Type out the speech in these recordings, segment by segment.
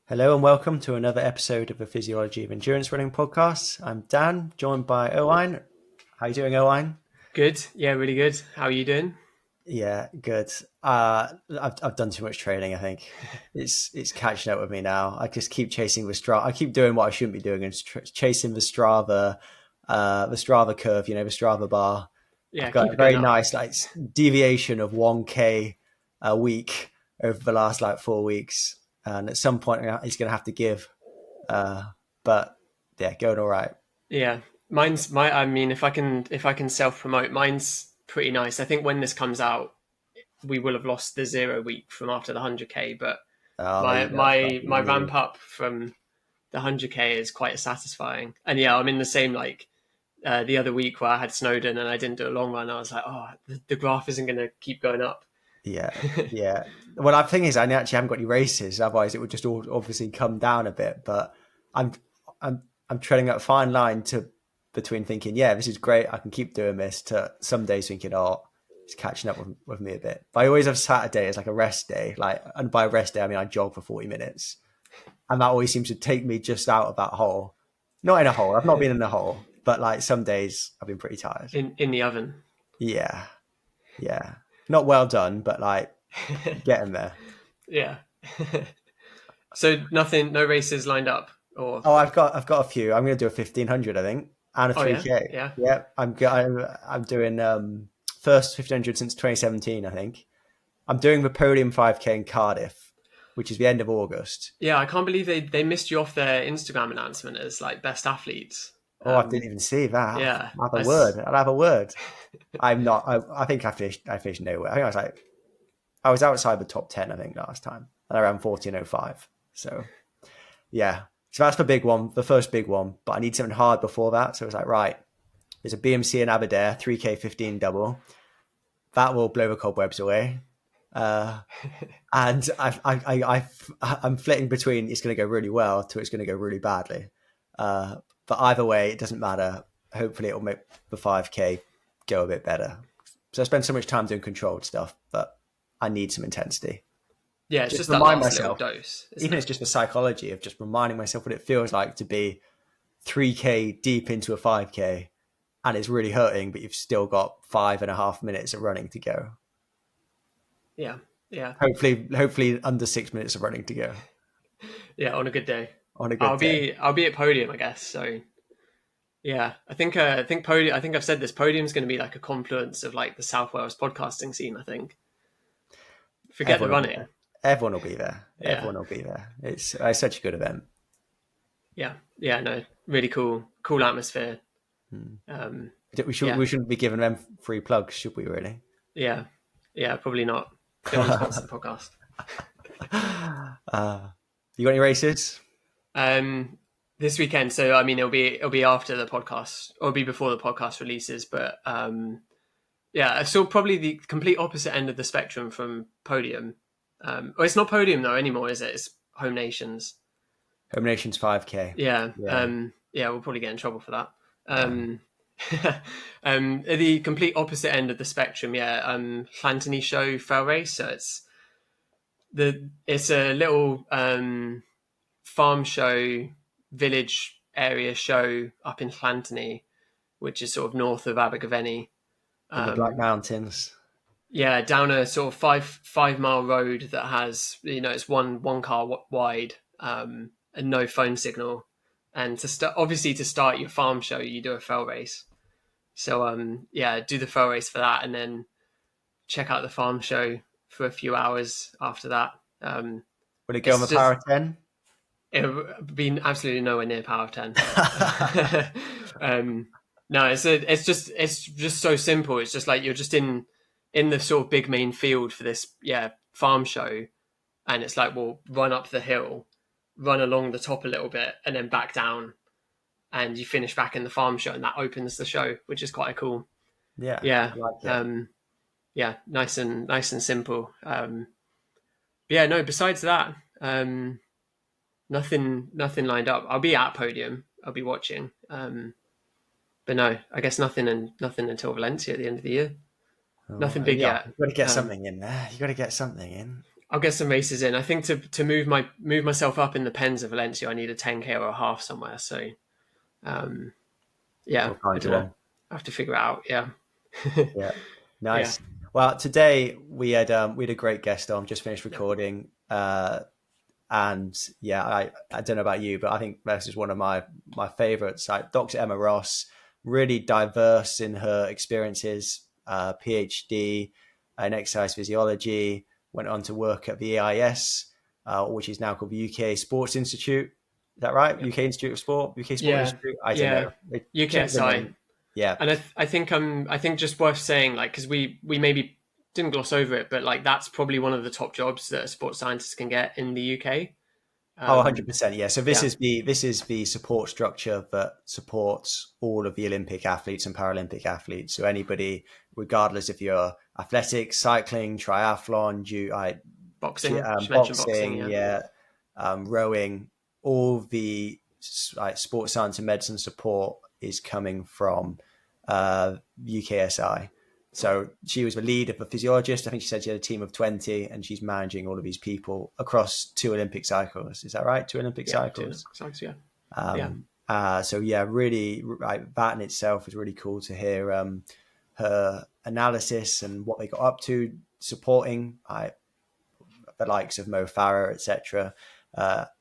Hello and welcome to another episode of the Physiology of Endurance Running podcast. I'm Dan, joined by Owain. How you doing, Owain? Good. Yeah, really good. How are you doing? Yeah, good. I've done too much training. I think it's catching up with me now. I just keep chasing the Strava. I keep doing what I shouldn't be doing and chasing the Strava curve. The Strava bar. I've Yeah, got keep a it going very up. nice deviation of 1K a week over the last 4 weeks, and at some point he's going to have to give. Uh, but yeah, going all right. Yeah. I mean, if I can self promote, mine's pretty nice. I think when this comes out, we will have lost the 0 week from after the 100K, but Oh, there my you go. That's my what you my need. ramp up from the 100K is quite satisfying. And yeah, I'm in the same the other week where I had Snowden and I didn't do a long run. I was like, oh, the graph isn't going to keep going up. Yeah, yeah. Well, the thing is, I actually haven't got any races. Otherwise, it would just all obviously come down a bit. But I'm, I'm treading that fine line to between thinking, yeah, this is great. I can keep doing this. To some days thinking, oh, it's catching up with me a bit. But I always have Saturday as like a rest day. And by rest day, I mean I jog for 40 minutes, and that always seems to take me just out of that hole. Not in a hole. I've not been in a hole, but some days I've been pretty tired. In the oven. Yeah, yeah. Not well done, but getting there. Yeah. So nothing, no races lined up, or Oh, I've got a few. I'm going to do a 1500, I think, and a oh yeah, 3K. yeah. Yeah, I'm doing first 1500 since 2017, I think. I'm doing the podium 5K in Cardiff, which is the end of August. Yeah, I can't believe they missed you off their Instagram announcement as like best athletes. Oh, I didn't even see that. Yeah, I'll have a word. I'll have a word. I'm not. I think I finished nowhere. I think I was outside the top 10. I think last time, and around 14:05. So yeah. So that's the big one, the first big one. But I need something hard before that. So it's like, right, there's a BMC in Aberdare, 3K 15 double. That will blow the cobwebs away. Uh, and I'm flitting between it's going to go really well to it's going to go really badly. But either way, it doesn't matter. Hopefully, it'll make the 5K go a bit better. So I spend so much time doing controlled stuff, but I need some intensity. yeah. It's Just just that remind last little myself, dose, isn't even if it? it's just the psychology of just reminding myself what it feels like to be 3K deep into a 5K and it's really hurting, but you've still got 5.5 minutes of running to go. Yeah, yeah, Hopefully under 6 minutes of running to go yeah. On a good day, on a good I'll day. be I'll be at podium, I guess. So yeah, I think podium. I think I've said this. Podium's going to be like a confluence of like the South Wales podcasting scene. I think. Forget the Everyone will be running. there. Everyone will be there. Yeah, Everyone will be there. It's such a good event. yeah, yeah. No, really cool atmosphere. Hmm. Um, We yeah, shouldn't be giving them free plugs, should we? Really? yeah, yeah. Probably not. Don't want to sponsor the podcast. You got any races? Um, this weekend. So I mean, it'll be after the podcast, or it'll be before the podcast releases. But yeah, I saw probably the complete opposite end of the spectrum from Podium. Well, it's not Podium though anymore, is it? It's Home Nations. Home Nations 5K. Yeah, Yeah. yeah. We'll probably get in trouble for that. Uh, At the complete opposite end of the spectrum, yeah. Llantony Show Fell Race. So it's a little farm show, village area show up in Llantony, which is sort of north of Abergavenny. in the Black Um, Mountains. yeah, down a sort of five mile road that has it's one car wide, and no phone signal. And obviously to start your farm show, you do a fell race. So yeah, do the fell race for that, and then check out the farm show for a few hours after that. Will it go on It's the just Power of 10? it been absolutely nowhere near Power of 10. No, it's just so simple. It's just like you're just in the sort of big main field for this farm show, and it's like, well, run up the hill, run along the top a little bit, and then back down, and you finish back in the farm show, and that opens the show, which is quite cool. Yeah, Yeah, I like it. yeah, nice and simple. Yeah, no. Besides that, nothing lined up. I'll be at podium. I'll be watching. But no, I guess nothing until Valencia at the end of the year. Oh, Nothing big yeah, yet. you've got to get something in there. You've got to get something in. I'll get some races in. I think to move myself up in the pens of Valencia, I need a 10k or a half somewhere. So um, yeah, What kind I don't know. today? I have to figure it out. Yeah, Yeah, yeah, nice. Well, today we had a great guest on. Just finished yeah, recording, and yeah, I don't know about you, but I think this is one of my favorites. Like Dr. Emma Ross, really diverse in her experiences. PhD in exercise physiology. Went on to work at the EIS, which is now called the UK Sports Institute. Is that right? yeah, UK Institute of Sport, UK Sport yeah, Institute. I don't yeah. know. They changed the UKSI. name. Yeah. And I think just worth saying, like, because we maybe didn't gloss over it, but like that's probably one of the top jobs that a sports scientist can get in the UK. Oh, Um, 100%. Yeah. So yeah, this is the support structure that supports all of the Olympic athletes and Paralympic athletes. So anybody, regardless if you're athletics, cycling, triathlon, boxing. Just mentioned boxing. boxing, Yeah, yeah, rowing, all the like sports science and medicine support is coming from UKSI. So she was the lead of a physiologist. I think she said she had a team of 20 and she's managing all of these people across 2 Olympic cycles. Is that right? 2 Olympic yeah, cycles. yeah, yeah, So yeah, really, right, that in itself was really cool to hear her analysis and what they got up to, supporting the likes of Mo Farah, etc.,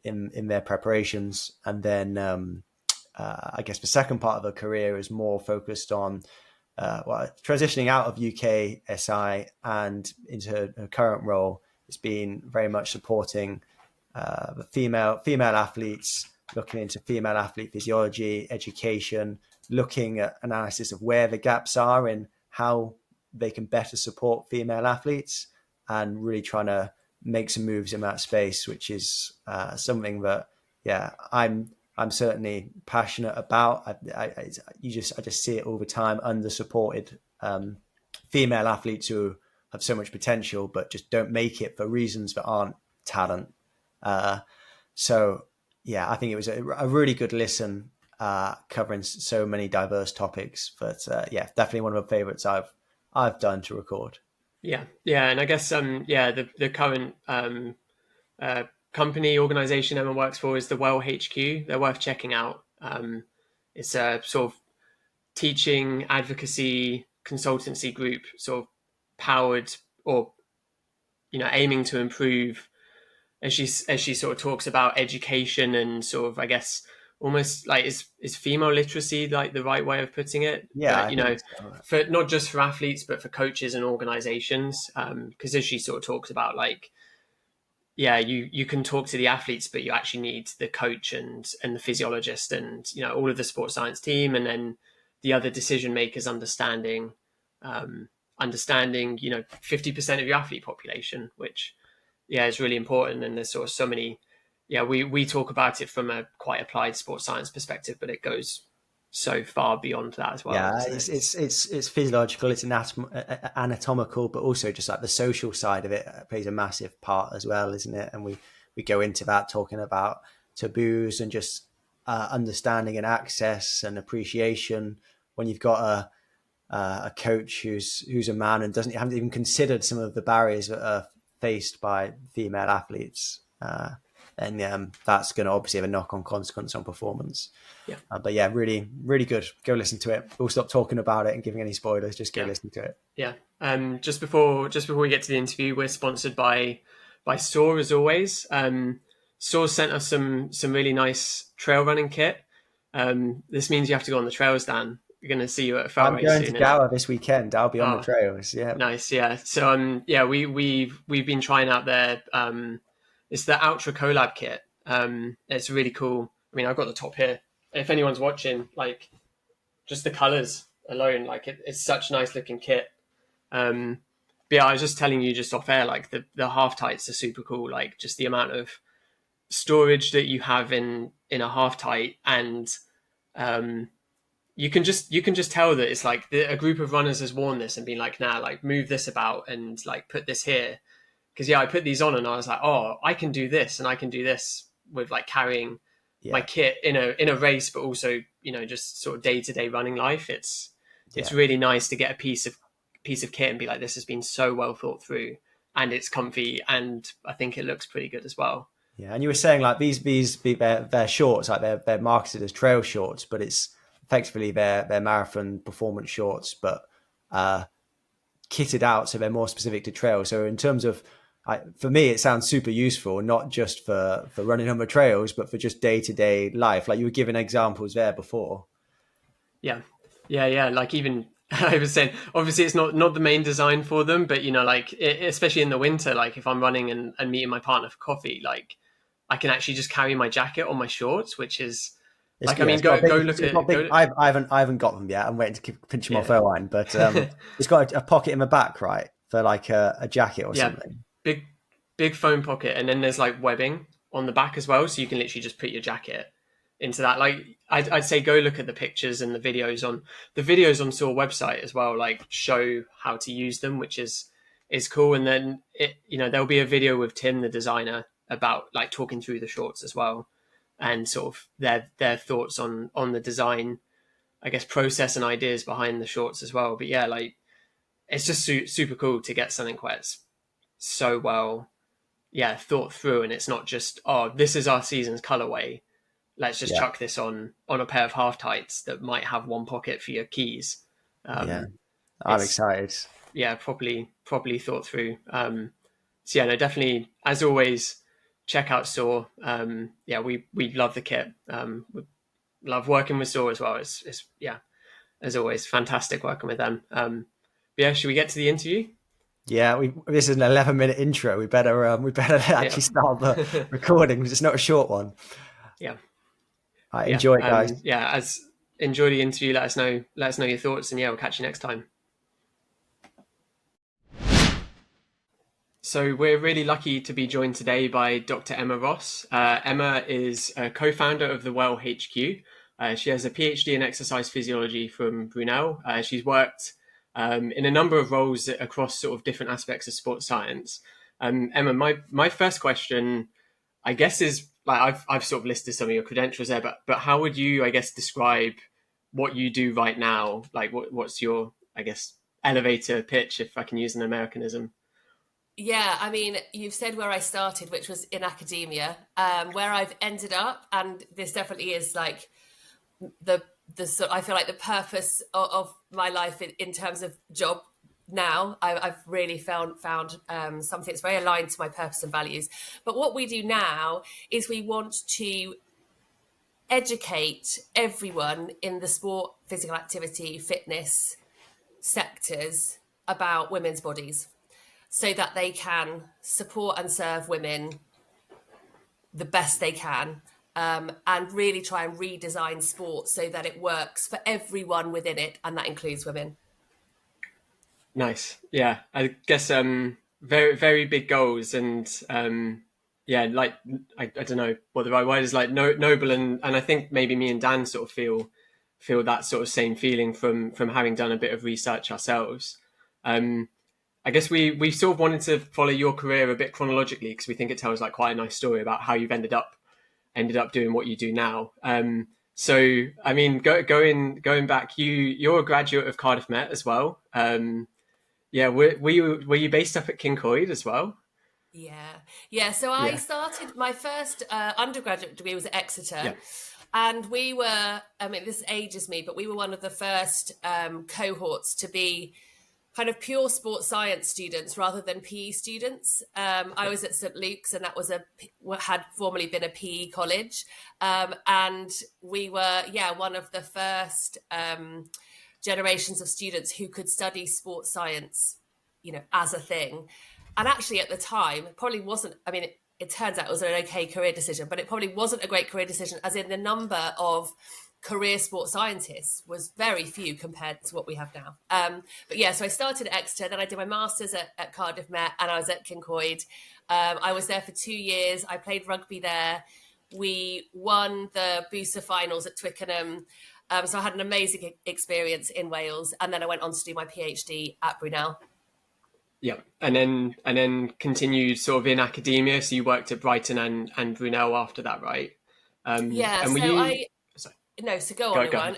in their preparations. And then I guess the second part of her career is more focused on transitioning out of UKSI and into her current role. It's been very much supporting the female athletes, looking into female athlete physiology, education, looking at analysis of where the gaps are and how they can better support female athletes, and really trying to make some moves in that space, which is something that yeah I'm certainly passionate about. I just see it all the time, under supported female athletes who have so much potential but just don't make it for reasons that aren't talent. Uh, so yeah, I think it was a really good listen, covering so many diverse topics. But yeah, definitely one of the favorites I've done to record. yeah, yeah. And I guess yeah, the current uh, company organization Emma works for is the Well HQ. They're worth checking out. It's a sort of teaching advocacy consultancy group, sort of powered or aiming to improve, as she sort of talks about education and sort of, I guess, almost like is female literacy like the right way of putting it? Yeah, But I think so. for not just for athletes but for coaches and organizations, because as she sort of talks about, like, yeah, you can talk to the athletes, but you actually need the coach and the physiologist and all of the sports science team, and then the other decision makers um, understanding 50% of your athlete population, which yeah is really important. And there's sort of so many. Yeah, we talk about it from a quite applied sports science perspective, but it goes so far beyond that as well, Yeah, doesn't it? it's physiological, it's anatomical, but also just like the social side of it plays a massive part as well, isn't it? And we go into that talking about taboos and just understanding and access and appreciation when you've got a coach who's a man and haven't even considered some of the barriers that are faced by female athletes. And that's going to obviously have a knock-on consequence on performance. Yeah, But yeah, really, really good. Go listen to it. We'll stop talking about it and giving any spoilers. Just go yeah. listen to it. Yeah. Just before we get to the interview, we're sponsored by Saw, as always. Saw sent us some really nice trail running kit. This means you have to go on the trails, Dan. We're going to see you at a fell I'm race going to soon, innit? Gower this weekend. I'll be on the Oh, trails. Yeah. nice. Yeah. So yeah, we've been trying out their it's the Ultra Collab kit. It's really cool. I mean, I've got the top here. If anyone's watching, like, just the colors alone, like it's such a nice looking kit. Um, but yeah, I was just telling you just off air, like the half tights are super cool. Like, just the amount of storage that you have in a half tight, and um, you can just tell that it's like a group of runners has worn this and been like, nah, like move this about and like put this here. Because yeah, I put these on and I was like, oh, I can do this and I can do this with like carrying my Yeah. kit in a race, but also just sort of day to day running life. It's Yeah. really nice to get a piece of kit and be like, this has been so well thought through, and it's comfy, and I think it looks pretty good as well. Yeah, and you were saying like these their shorts, like they're marketed as trail shorts, but it's effectively their marathon performance shorts, but kitted out so they're more specific to trail. So in terms of, for me, it sounds super useful, not just for running on the trails, but for just day to day life. Like you were giving examples there before. Yeah, yeah. Like even I was saying, obviously it's not the main design for them, but like especially in the winter, like if I'm running and meeting my partner for coffee, like I can actually just carry my jacket on my shorts, which is like, I mean, go look at big. go. I haven't got them yet. I'm waiting to pinch them off Owain, but it's got a pocket in the back, right, for like a jacket or Yeah, something. big foam pocket, and then there's like webbing on the back as well, so you can literally just put your jacket into that. Like I'd say go look at the pictures and the videos on Saw website as well, like show how to use them, which is cool. And then there'll be a video with Tim, the designer, about like talking through the shorts as well, and sort of their thoughts on the design, I guess, process and ideas behind the shorts as well. But yeah, like it's just super cool to get something where it's so well thought through, and it's not just, oh, this is our season's colorway, let's just Yeah, chuck this on a pair of half tights that might have one pocket for your keys. yeah. I'm It's excited. properly thought through. So yeah, no, definitely, as always, check out Saw. We love the kit. We love working with Saw as well. It's yeah, as always, fantastic working with them. Yeah, should we get to the interview? Yeah, this is an 11-minute intro. We better actually start the recording because it's not a short one. Yeah, Enjoy it, guys. as enjoy the interview. Let us know your thoughts, and yeah, we'll catch you next time. So we're really lucky to be joined today by Dr. Emma Ross. Emma is a co-founder of the Well HQ. She has a PhD in exercise physiology from Brunel. She's worked in a number of roles across sort of different aspects of sports science. Emma, my first question, I guess, is like I've sort of listed some of your credentials there, but how would you, I guess, describe what you do right now? Like what's your, I guess, elevator pitch, if I can use an Americanism? Yeah, I mean, you've said where I started, which was in academia. Where I've ended up, and this definitely is like the sort. I feel like the purpose of my life in terms of job now. I've really found something that's very aligned to my purpose and values. But what we do now is we want to educate everyone in the sport, physical activity, fitness sectors about women's bodies, so that they can support and serve women the best they can, and really try and redesign sport so that it works for everyone within it, and that includes women. Nice. Yeah, I guess very, very big goals, and like I don't know what the right word is, like noble, and I think maybe me and Dan sort of feel that sort of same feeling from having done a bit of research ourselves. I guess we sort of wanted to follow your career a bit chronologically because we think it tells like quite a nice story about how you've ended up doing what you do now. So I mean, going back, you're a graduate of Cardiff Met as well. Were you based up at Kincoid as well? Yeah. So I started my first undergraduate degree was at Exeter. And we were, I mean, this ages me, but we were one of the first cohorts to be kind of pure sports science students rather than PE students. I was at St Luke's, and that was had formerly been a PE college. And we were, one of the first generations of students who could study sports science, as a thing. And actually at the time, it probably wasn't, I mean, it turns out it was an okay career decision, but it probably wasn't a great career decision, as in the number of career sports scientists was very few compared to what we have now. So I started at Exeter, then I did my master's at Cardiff Met, and I was at Kincoid. I was there for 2 years. I played rugby there. We won the Booster finals at Twickenham. So I had an amazing experience in Wales, and then I went on to do my PhD at Brunel. Yeah, and then continued sort of in academia. So you worked at Brighton and Brunel after that, right? So go on.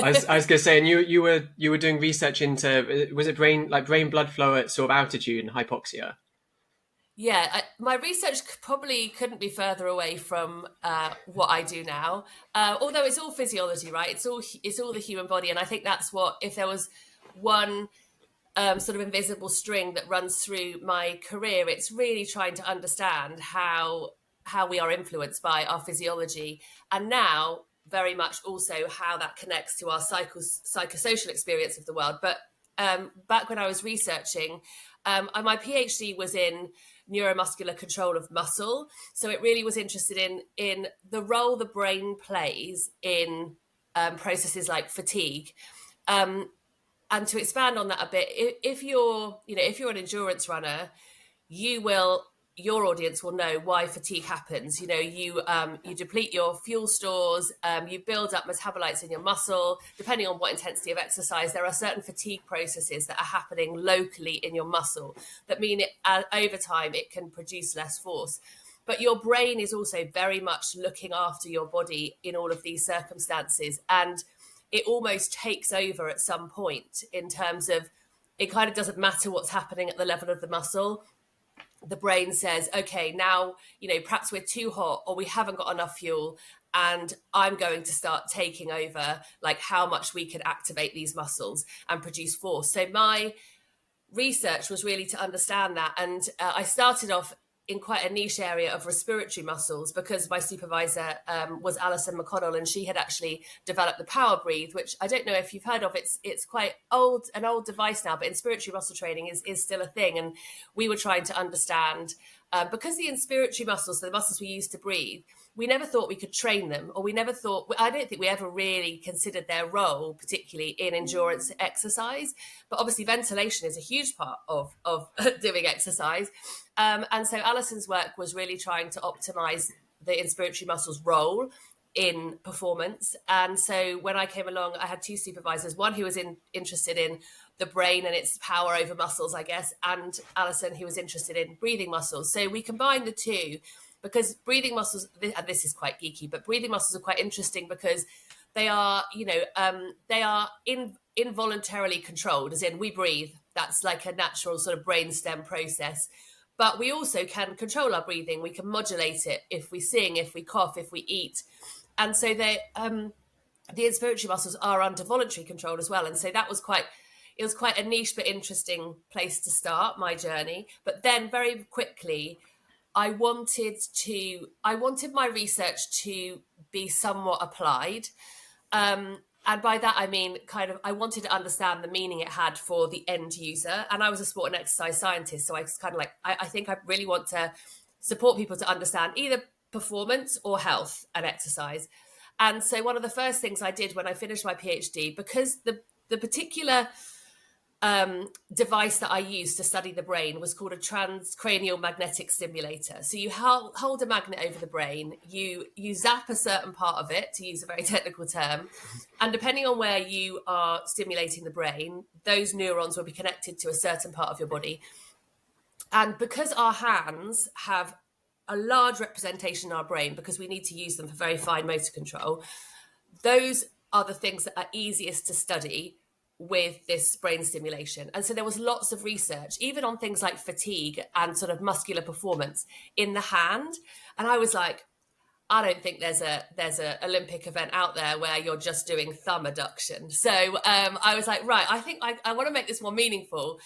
I was going to say, and you were doing research into, was it brain blood flow at sort of altitude and hypoxia? Yeah, my research probably couldn't be further away from what I do now. Although it's all physiology, right? It's all the human body, and I think that's what, if there was one sort of invisible string that runs through my career, it's really trying to understand how we are influenced by our physiology, and now very much also how that connects to our psychosocial experience of the world. But back when I was researching, my PhD was in neuromuscular control of muscle, so it really was interested in the role the brain plays in processes like fatigue. And to expand on that a bit, if you're an endurance runner, your audience will know why fatigue happens. You deplete your fuel stores, you build up metabolites in your muscle. Depending on what intensity of exercise, there are certain fatigue processes that are happening locally in your muscle that mean over time it can produce less force. But your brain is also very much looking after your body in all of these circumstances, and it almost takes over at some point, in terms of, it kind of doesn't matter what's happening at the level of the muscle. The brain says, okay, now, perhaps we're too hot or we haven't got enough fuel, and I'm going to start taking over, like, how much we can activate these muscles and produce force. So my research was really to understand that. And I started off in quite a niche area of respiratory muscles, because my supervisor was Alison McConnell, and she had actually developed the Power Breathe, which I don't know if you've heard of. It's quite an old device now, but inspiratory muscle training is still a thing. And we were trying to understand, because the inspiratory muscles, so the muscles we use to breathe, we never thought we could train them, or I don't think we ever really considered their role, particularly in endurance exercise. But obviously ventilation is a huge part of doing exercise. And so Alison's work was really trying to optimize the inspiratory muscles' role in performance. And so when I came along, I had two supervisors, one who was interested in the brain and its power over muscles, I guess, and Alison, who was interested in breathing muscles. So we combined the two, because breathing muscles, and this is quite geeky, but breathing muscles are quite interesting because they are, involuntarily controlled, as in we breathe. That's like a natural sort of brainstem process. But we also can control our breathing. We can modulate it if we sing, if we cough, if we eat. And so the inspiratory muscles are under voluntary control as well. And so it was quite a niche but interesting place to start my journey. But then very quickly, I wanted my research to be somewhat applied. And by that, I mean, I wanted to understand the meaning it had for the end user. And I was a sport and exercise scientist. So I was kind of like, I think I really want to support people to understand either performance or health and exercise. And so one of the first things I did when I finished my PhD, because the particular device that I used to study the brain was called a transcranial magnetic stimulator. So you hold a magnet over the brain, you zap a certain part of it, to use a very technical term, and depending on where you are stimulating the brain, those neurons will be connected to a certain part of your body. And because our hands have a large representation in our brain, because we need to use them for very fine motor control, those are the things that are easiest to study with this brain stimulation. And so there was lots of research, even on things like fatigue and sort of muscular performance in the hand. And I was like, I don't think there's a Olympic event out there where you're just doing thumb adduction. So I was like, right, I think I want to make this more meaningful.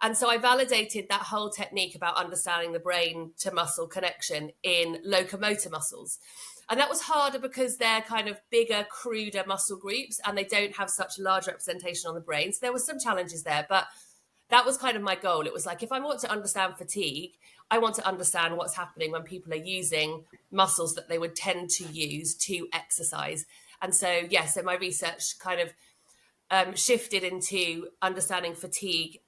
And so I validated that whole technique about understanding the brain to muscle connection in locomotor muscles. And that was harder because they're kind of bigger, cruder muscle groups, and they don't have such large representation on the brain. So there were some challenges there, but that was kind of my goal. It was like, if I want to understand fatigue, I want to understand what's happening when people are using muscles that they would tend to use to exercise. And so, so my research kind of shifted into understanding fatigue,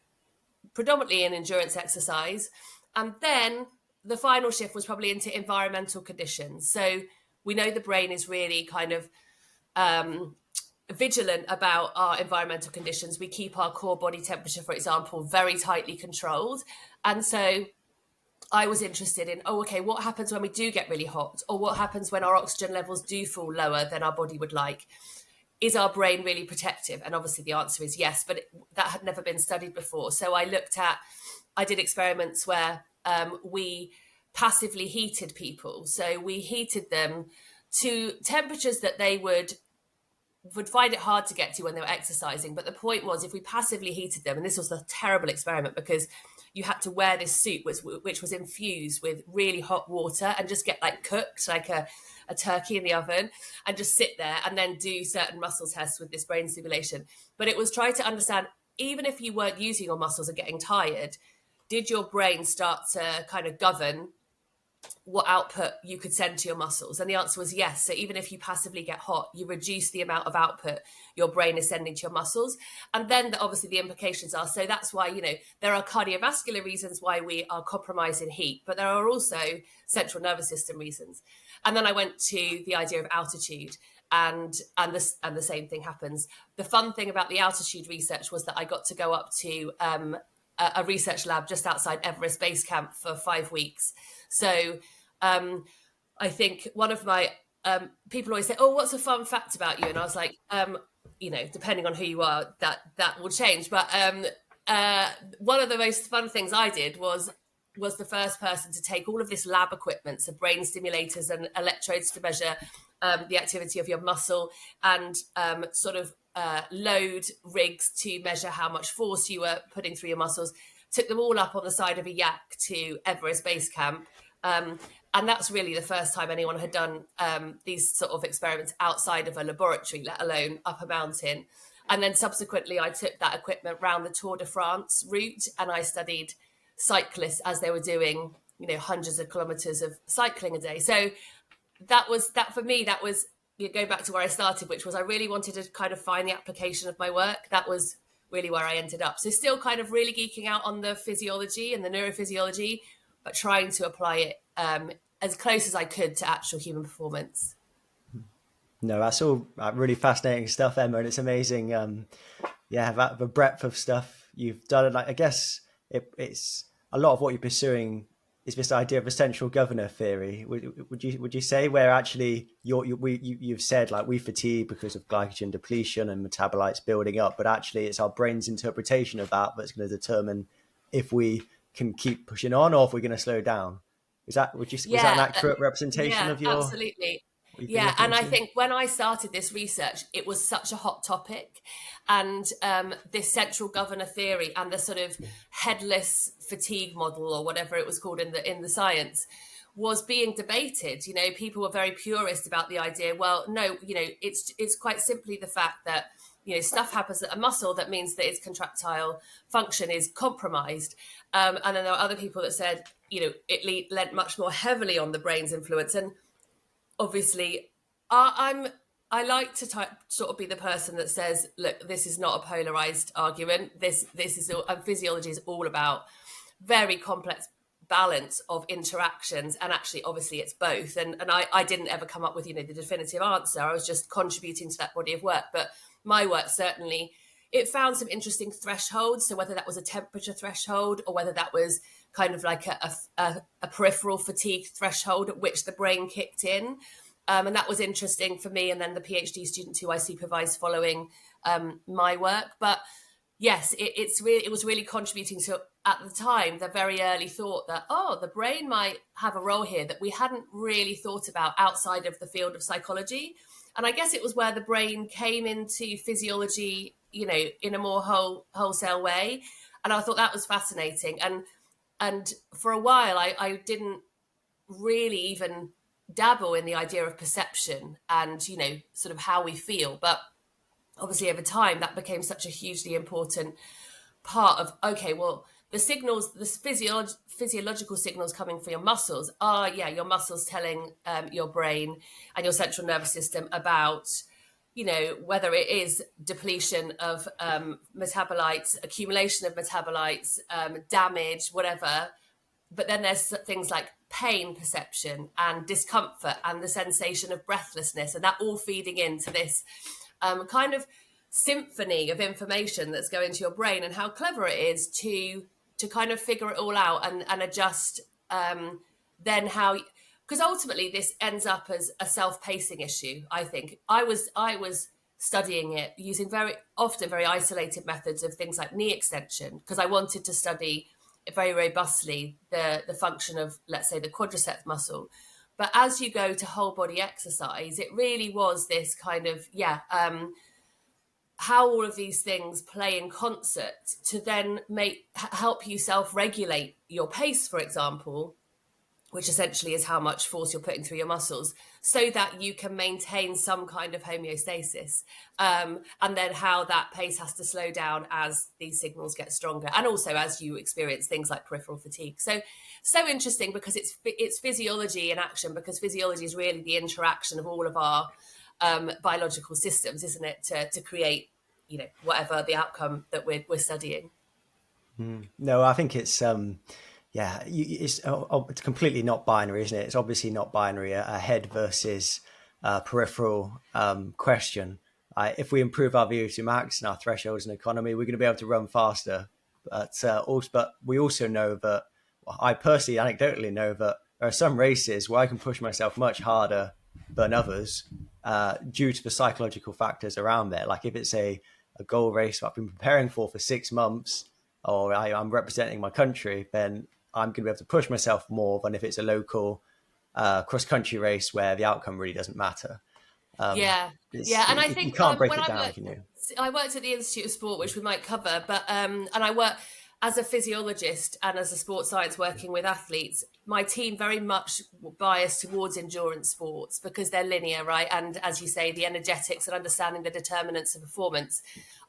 predominantly in endurance exercise. And then the final shift was probably into environmental conditions. So we know the brain is really kind of vigilant about our environmental conditions. We keep our core body temperature, for example, very tightly controlled. And so I was interested in, what happens when we do get really hot? Or what happens when our oxygen levels do fall lower than our body would like? Is our brain really protective? And obviously the answer is yes, but that had never been studied before. So I did experiments where we passively heated people. So we heated them to temperatures that they would find it hard to get to when they were exercising. But the point was, if we passively heated them, and this was a terrible experiment because you had to wear this suit which was infused with really hot water and just get like cooked like a turkey in the oven and just sit there and then do certain muscle tests with this brain stimulation. But it was trying to understand, even if you weren't using your muscles and getting tired, did your brain start to kind of govern what output you could send to your muscles? And the answer was yes. So even if you passively get hot, you reduce the amount of output your brain is sending to your muscles. And then obviously the implications are, so that's why, there are cardiovascular reasons why we are compromised in heat, but there are also central nervous system reasons. And then I went to the idea of altitude, and the same thing happens. The fun thing about the altitude research was that I got to go up to a research lab just outside Everest Base Camp for 5 weeks. So I think one of my people always say, "Oh, what's a fun fact about you?" And I was like, depending on who you are, that will change. But one of the most fun things I did was the first person to take all of this lab equipment, so brain stimulators and electrodes to measure the activity of your muscle, and load rigs to measure how much force you were putting through your muscles. Took them all up on the side of a yak to Everest Base Camp. And that's really the first time anyone had done these sort of experiments outside of a laboratory, let alone up a mountain. And then subsequently, I took that equipment round the Tour de France route, and I studied cyclists as they were doing, hundreds of kilometers of cycling a day. So that for me, that was, going back to where I started, which was I really wanted to kind of find the application of my work. That was really where I ended up. So still kind of really geeking out on the physiology and the neurophysiology, but trying to apply it as close as I could to actual human performance. No, that's all really fascinating stuff, Emma, and it's amazing. That the breadth of stuff you've done. Like, I guess it's a lot of what you're pursuing is this idea of a central governor theory. Would you say, where actually you've said, like, we fatigue because of glycogen depletion and metabolites building up, but actually it's our brain's interpretation of that that's going to determine if we can keep pushing on or if we're going to slow down. Was that an accurate representation of your? Absolutely. Yeah, and I think when I started this research, it was such a hot topic, and this central governor theory and the sort of headless fatigue model, or whatever it was called in the science, was being debated. People were very purist about the idea. Well, no, it's quite simply the fact that stuff happens at a muscle that means that its contractile function is compromised. And then there are other people that said, it lent much more heavily on the brain's influence. And obviously, I like to sort of be the person that says, look, this is not a polarized argument. This is physiology is all about very complex balance of interactions, and actually, obviously, it's both. And I didn't ever come up with the definitive answer. I was just contributing to that body of work. But my work certainly, it found some interesting thresholds. So whether that was a temperature threshold or whether that was kind of like a peripheral fatigue threshold at which the brain kicked in. And that was interesting for me and then the PhD students who I supervised following my work. But yes, it was really contributing to, at the time, the very early thought that, the brain might have a role here that we hadn't really thought about outside of the field of psychology. And I guess it was where the brain came into physiology, in a more wholesale way. And I thought that was fascinating. And for a while, I didn't really even dabble in the idea of perception and, sort of how we feel. But obviously, over time, that became such a hugely important part of, okay, well, the signals, the physiological signals coming from your muscles are, your muscles telling your brain and your central nervous system about, whether it is depletion of metabolites, accumulation of metabolites, damage, whatever. But then there's things like pain perception and discomfort and the sensation of breathlessness, and that all feeding into this kind of symphony of information that's going to your brain, and how clever it is to kind of figure it all out and adjust then how, because ultimately this ends up as a self-pacing issue. I think I was studying it using very often very isolated methods of things like knee extension, because I wanted to study very robustly the function of, let's say, the quadriceps muscle. But as you go to whole body exercise, it really was this kind of, how all of these things play in concert to then help you self-regulate your pace, for example, which essentially is how much force you're putting through your muscles, so that you can maintain some kind of homeostasis. And then how that pace has to slow down as these signals get stronger, and also as you experience things like peripheral fatigue. So interesting, because it's physiology in action, because physiology is really the interaction of all of our biological systems, isn't it, to create, whatever the outcome that we're studying. No, I think it's it's completely not binary, isn't it? It's obviously not binary, a head versus peripheral question. If we improve our VO2 max and our thresholds and economy, we're going to be able to run faster. But we also know that, I personally, anecdotally know that there are some races where I can push myself much harder than others due to the psychological factors around there. Like if it's a goal race that I've been preparing for 6 months, or I'm representing my country, then I'm going to be able to push myself more than if it's a local cross-country race where the outcome really doesn't matter. And I think you can't break it down, can you? I worked at the Institute of Sport, which we might cover, but and I work as a physiologist and as a sports science working with athletes. My team very much biased towards endurance sports because they're linear, right? And as you say, the energetics and understanding the determinants of performance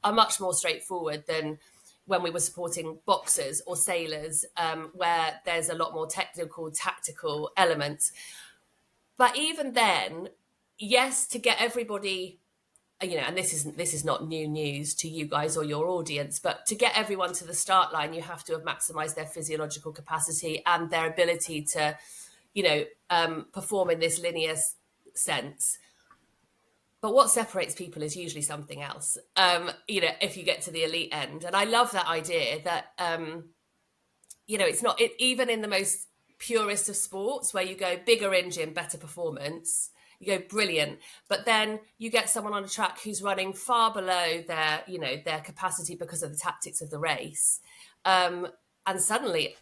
are much more straightforward than when we were supporting boxers or sailors, where there's a lot more technical, tactical elements. But even then, yes, to get everybody, and this is not new news to you guys or your audience, but to get everyone to the start line, you have to have maximized their physiological capacity and their ability to, perform in this linear sense. But what separates people is usually something else, if you get to the elite end. And I love that idea that, it's not, even in the most purest of sports where you go bigger engine, better performance, you go brilliant. But then you get someone on a track who's running far below their capacity because of the tactics of the race. And suddenly,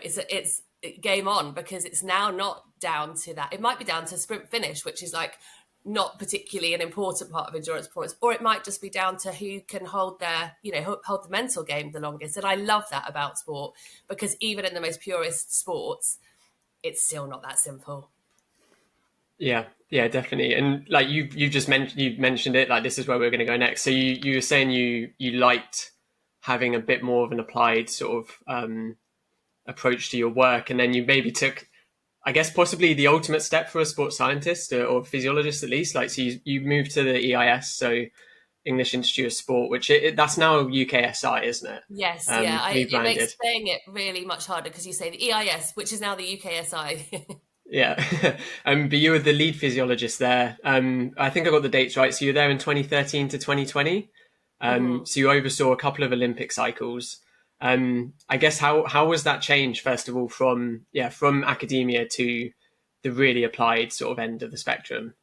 it's game on, because it's now not down to that. It might be down to sprint finish, which is not particularly an important part of endurance performance, or it might just be down to who can hold hold the mental game the longest. And I love that about sport, because even in the most purist sports, it's still not that simple. Yeah, definitely. And like you just mentioned it, like this is where we're going to go next. So you were saying you liked having a bit more of an applied sort of approach to your work, and then you maybe took, I guess, possibly the ultimate step for a sports scientist or physiologist at least. Like, so you moved to the EIS, so English Institute of Sport, which that's now UKSI, isn't it? Yes, it makes saying it really much harder because you say the EIS, which is now the UKSI. Yeah, but you were the lead physiologist there. I think I got the dates right. So you were there in 2013 to 2020. So you oversaw a couple of Olympic cycles. I guess how was that change, first of all, from academia to the really applied sort of end of the spectrum?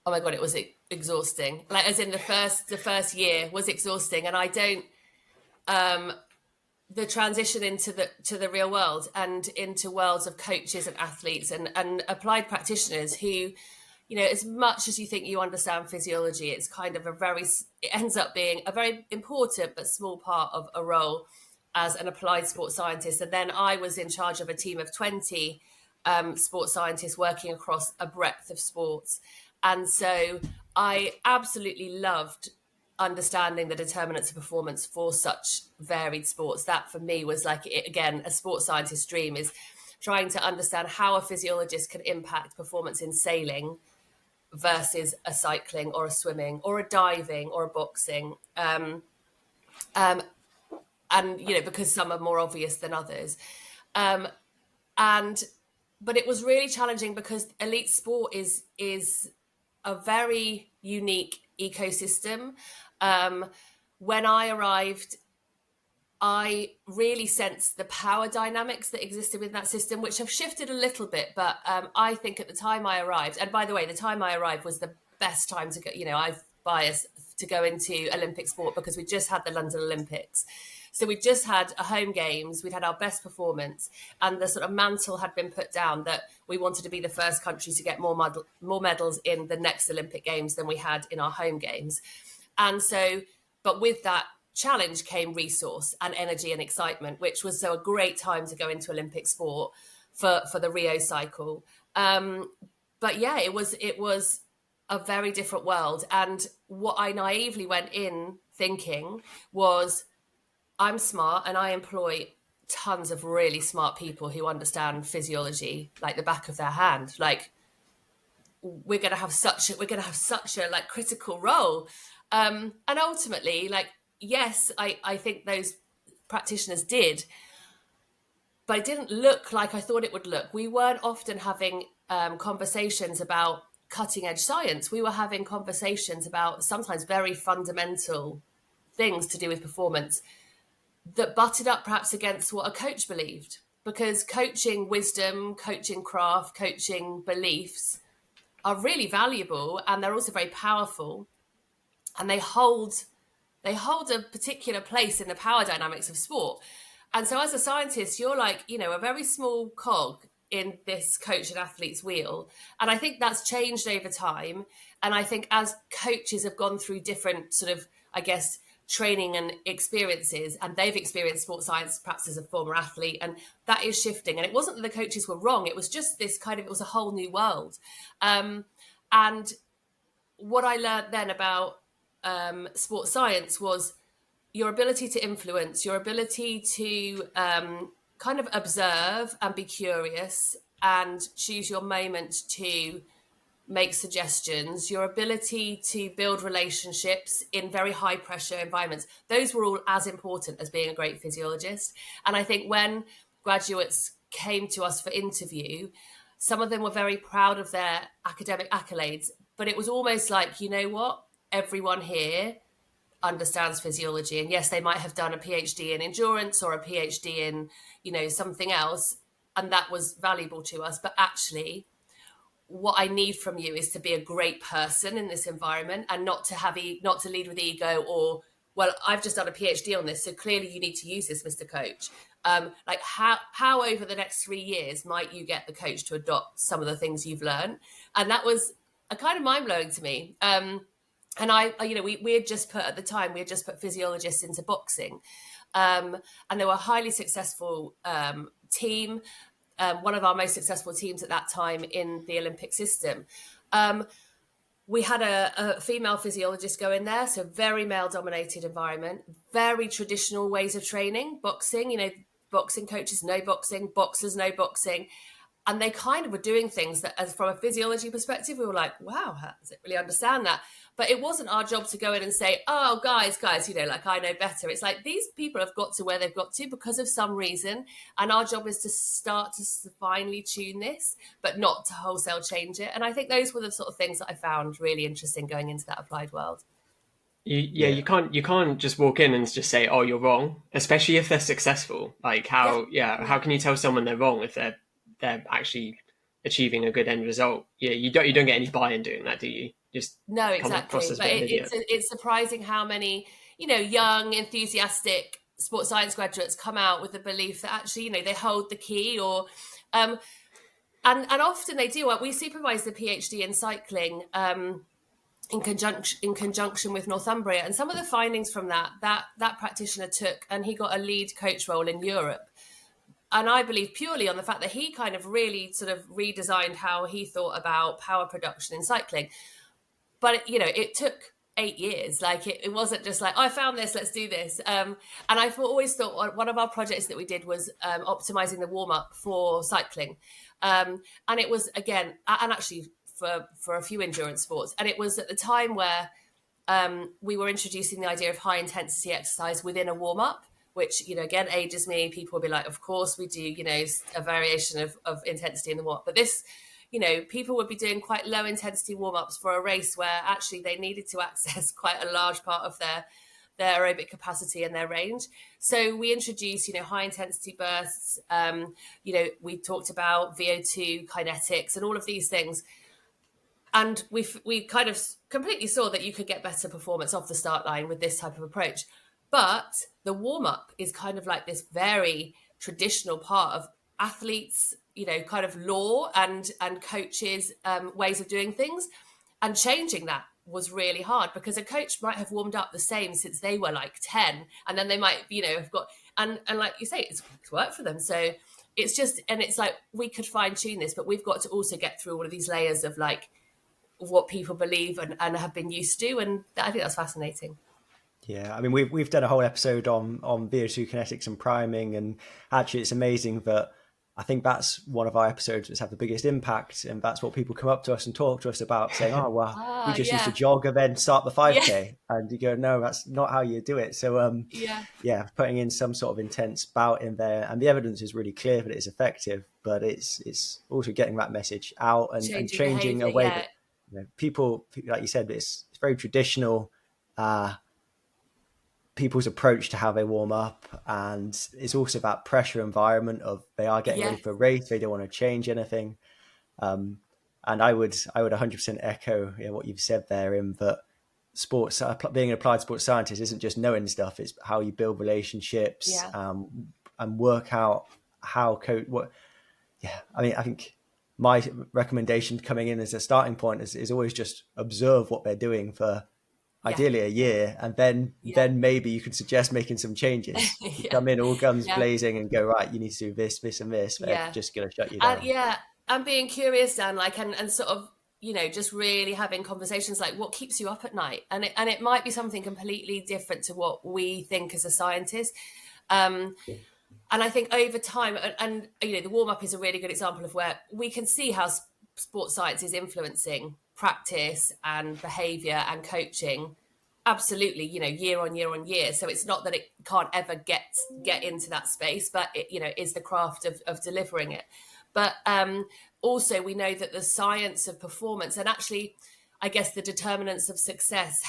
Oh my God, it was exhausting. Like, as in the first year was exhausting, and I don't. The transition into the real world and into worlds of coaches and athletes and applied practitioners who, as much as you think you understand physiology, it's kind of it ends up being a very important but small part of a role as an applied sports scientist. And then I was in charge of a team of 20 sports scientists working across a breadth of sports. And so I absolutely loved understanding the determinants of performance for such varied sports. That for me was again, a sports scientist's dream, is trying to understand how a physiologist can impact performance in sailing versus a cycling or a swimming or a diving or a boxing. And, because some are more obvious than others. But it was really challenging because elite sport is a very unique ecosystem. When I arrived, I really sensed the power dynamics that existed within that system, which have shifted a little bit. But I think at the time I arrived, and by the way, the time I arrived was the best time to go, I've biased to go into Olympic sport because we just had the London Olympics. So we'd just had a home games, we'd had our best performance, and the sort of mantle had been put down that we wanted to be the first country to get more medals in the next Olympic Games than we had in our home games. And so, but with that challenge came resource and energy and excitement, which was so a great time to go into Olympic sport for the Rio cycle. But yeah, it was a very different world. And what I naively went in thinking was, I'm smart and I employ tons of really smart people who understand physiology like the back of their hand. Like, we're going to have such a like critical role. And ultimately, like, yes, I think those practitioners did, but it didn't look like I thought it would look. We weren't often having conversations about cutting edge science. We were having conversations about sometimes very fundamental things to do with performance that butted up perhaps against what a coach believed, because coaching wisdom, coaching craft, coaching beliefs are really valuable, and they're also very powerful, and they hold a particular place in the power dynamics of sport. And so as a scientist, you're like, a very small cog in this coach and athlete's wheel. And I think that's changed over time. And I think as coaches have gone through different sort of, I guess, training and experiences, and they've experienced sports science perhaps as a former athlete, and that is shifting. And it wasn't that the coaches were wrong, it was just this it was a whole new world. And what I learned then about sports science was your ability to influence, your ability to kind of observe and be curious and choose your moment to make suggestions, your ability to build relationships in very high pressure environments. Those were all as important as being a great physiologist. And I think when graduates came to us for interview, some of them were very proud of their academic accolades, but it was almost like, you know what, everyone here understands physiology. And yes, they might have done a PhD in endurance or a PhD in, something else, and that was valuable to us. But actually, what I need from you is to be a great person in this environment, and not to lead with ego or, well, I've just done a PhD on this, so clearly you need to use this, Mr. Coach. Like how over the next 3 years might you get the coach to adopt some of the things you've learned? And that was a kind of mind blowing to me. And we had just put, at the time, we had just put physiologists into boxing. And they were a highly successful team, one of our most successful teams at that time in the Olympic system. We had a female physiologist go in there, so very male-dominated environment, very traditional ways of training, boxing, boxing coaches, no boxing, boxers, no boxing. And they kind of were doing things that, as from a physiology perspective, we were like, wow, how does it really understand that? But it wasn't our job to go in and say, oh, guys, like, I know better. It's like, these people have got to where they've got to because of some reason. And our job is to start to finely tune this, but not to wholesale change it. And I think those were the sort of things that I found really interesting going into that applied world. You can't just walk in and just say, oh, you're wrong, especially if they're successful. Like how can you tell someone they're wrong if they're actually achieving a good end result? You don't get any buy-in doing that, do you? Just no, exactly. But it's surprising how many young enthusiastic sports science graduates come out with the belief that actually they hold the key, or and often they do. We supervise the PhD in cycling in conjunction with Northumbria, and some of the findings from that practitioner took, and he got a lead coach role in Europe. And I believe purely on the fact that he kind of really sort of redesigned how he thought about power production in cycling. But, it took 8 years. Like it wasn't just like, I found this, let's do this. And I've always thought one of our projects that we did was optimizing the warm-up for cycling. And it was, again, and actually for a few endurance sports. And it was at the time where we were introducing the idea of high intensity exercise within a warm-up, which, again, ages me. People will be like, of course we do, a variation of intensity in the warm-up. But this, people would be doing quite low intensity warm-ups for a race where actually they needed to access quite a large part of their aerobic capacity and their range. So we introduced, high intensity bursts. We talked about VO2 kinetics and all of these things. And we kind of completely saw that you could get better performance off the start line with this type of approach. But the warm-up is kind of like this very traditional part of athletes, kind of lore and coaches' ways of doing things. And changing that was really hard, because a coach might have warmed up the same since they were like 10, and then they might, have got, and like you say, it's worked for them. So it's just, and it's like, we could fine tune this, but we've got to also get through all of these layers of like what people believe and have been used to. And I think that's fascinating. Yeah, I mean, we've done a whole episode on VO2 kinetics and priming, and actually it's amazing that I think that's one of our episodes that's had the biggest impact, and that's what people come up to us and talk to us about, saying, "Oh, well, we just used to jog and then start the 5K," and you go, "No, that's not how you do it." So, putting in some sort of intense bout in there, and the evidence is really clear that it's effective, but it's also getting that message out and changing a way that people, like you said, it's very traditional. People's approach to how they warm up, and it's also about pressure environment of they are getting ready for a race, they don't want to change anything, and I would 100% echo what you've said there, in that sports, being an applied sports scientist isn't just knowing stuff, it's how you build relationships, and work out how I mean, I think my recommendation coming in as a starting point is always just observe what they're doing for ideally a year, and then maybe you could suggest making some changes. You come in all guns blazing and go, right, you need to do this, this, and this. They're just going to shut you down. And being curious, Dan, like, and sort of, just really having conversations like, what keeps you up at night? And it might be something completely different to what we think as a scientist. And I think over time, and the warm up is a really good example of where we can see how sports science is influencing practice and behavior and coaching, absolutely, year on year on year. So it's not that it can't ever get into that space, but it is the craft of delivering it. But also we know that the science of performance, and actually I guess the determinants of success,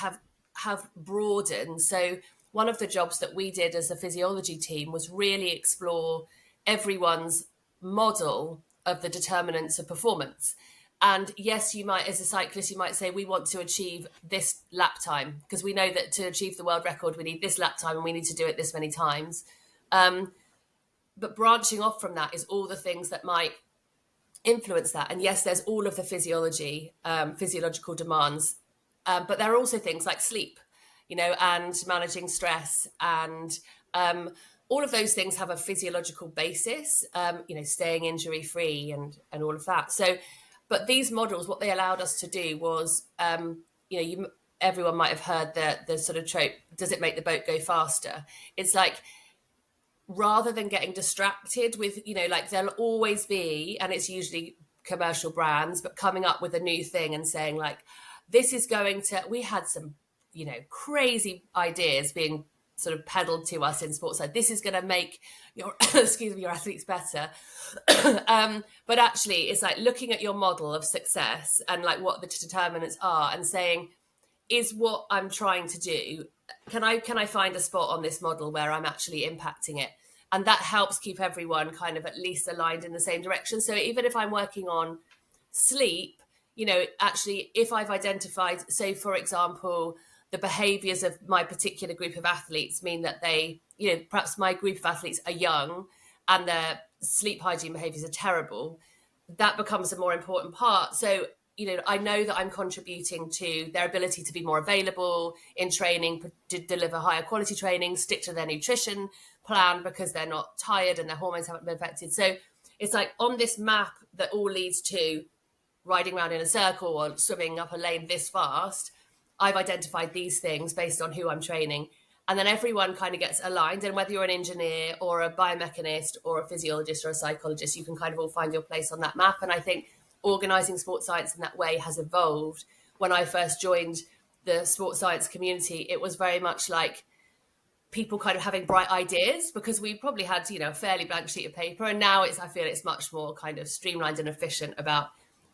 have broadened. So one of the jobs that we did as a physiology team was really explore everyone's model of the determinants of performance. And yes, you might, as a cyclist, you might say, we want to achieve this lap time, because we know that to achieve the world record, we need this lap time and we need to do it this many times. But branching off from that is all the things that might influence that. And yes, there's all of the physiological demands, but there are also things like sleep, and managing stress, and all of those things have a physiological basis, staying injury free and all of that. So, but these models, what they allowed us to do was, everyone might have heard the sort of trope, does it make the boat go faster? It's like, rather than getting distracted with, like there'll always be, and it's usually commercial brands, but coming up with a new thing and saying like, this is going to, we had some, crazy ideas being sort of peddled to us in sports. Like, this is going to make your, your athletes better. But actually it's like looking at your model of success and like what the determinants are and saying, is what I'm trying to do, can I find a spot on this model where I'm actually impacting it? And that helps keep everyone kind of at least aligned in the same direction. So even if I'm working on sleep, actually, if I've identified, so for example, the behaviors of my particular group of athletes mean that they, perhaps my group of athletes are young and their sleep hygiene behaviors are terrible, that becomes a more important part. So, I know that I'm contributing to their ability to be more available in training, to deliver higher quality training, stick to their nutrition plan because they're not tired and their hormones haven't been affected. So it's like on this map that all leads to riding around in a circle or swimming up a lane this fast, I've identified these things based on who I'm training. And then everyone kind of gets aligned. And whether you're an engineer or a biomechanist or a physiologist or a psychologist, you can kind of all find your place on that map. And I think organising sports science in that way has evolved. When I first joined the sports science community, it was very much like people kind of having bright ideas because we probably had, a fairly blank sheet of paper. And now I feel it's much more kind of streamlined and efficient about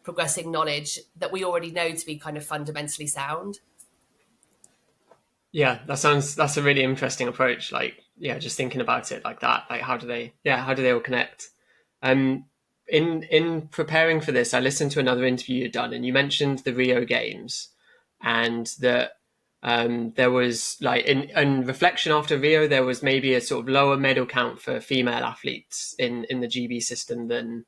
progressing knowledge that we already know to be kind of fundamentally sound. Yeah, that's a really interesting approach. Like, just thinking about it like that, like how do they all connect? In preparing for this, I listened to another interview you'd done, and you mentioned the Rio Games, and that there was like in reflection after Rio, there was maybe a sort of lower medal count for female athletes in the GB system than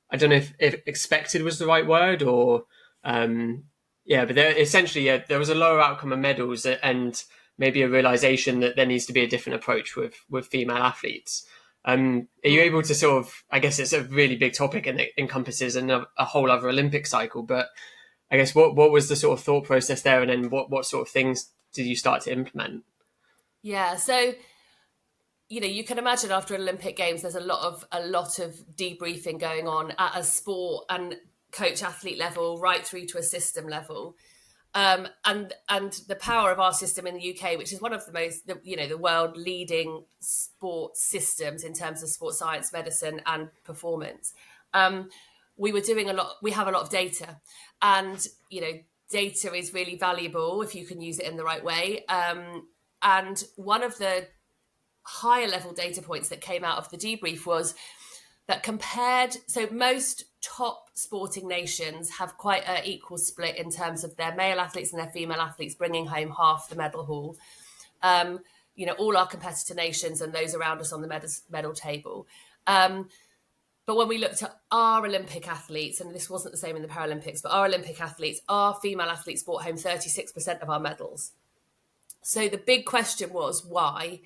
I don't know if expected was the right word, or but there essentially there was a lower outcome of medals, and maybe a realization that there needs to be a different approach with female athletes. Are you able to sort of, I guess it's a really big topic and it encompasses a whole other Olympic cycle, but I guess what was the sort of thought process there, and then what sort of things did you start to implement? Yeah, so you can imagine after Olympic Games, there's a lot of debriefing going on at a sport and coach athlete level, right through to a system level. And the power of our system in the UK, which is one of the world leading sports systems in terms of sports science, medicine, and performance. We have a lot of data, and data is really valuable if you can use it in the right way. And one of the higher level data points that came out of the debrief was that so most top sporting nations have quite an equal split in terms of their male athletes and their female athletes bringing home half the medal haul. All our competitor nations and those around us on the medal table. But when we looked at our Olympic athletes, and this wasn't the same in the Paralympics, but our Olympic athletes, our female athletes brought home 36% of our medals. So the big question was why?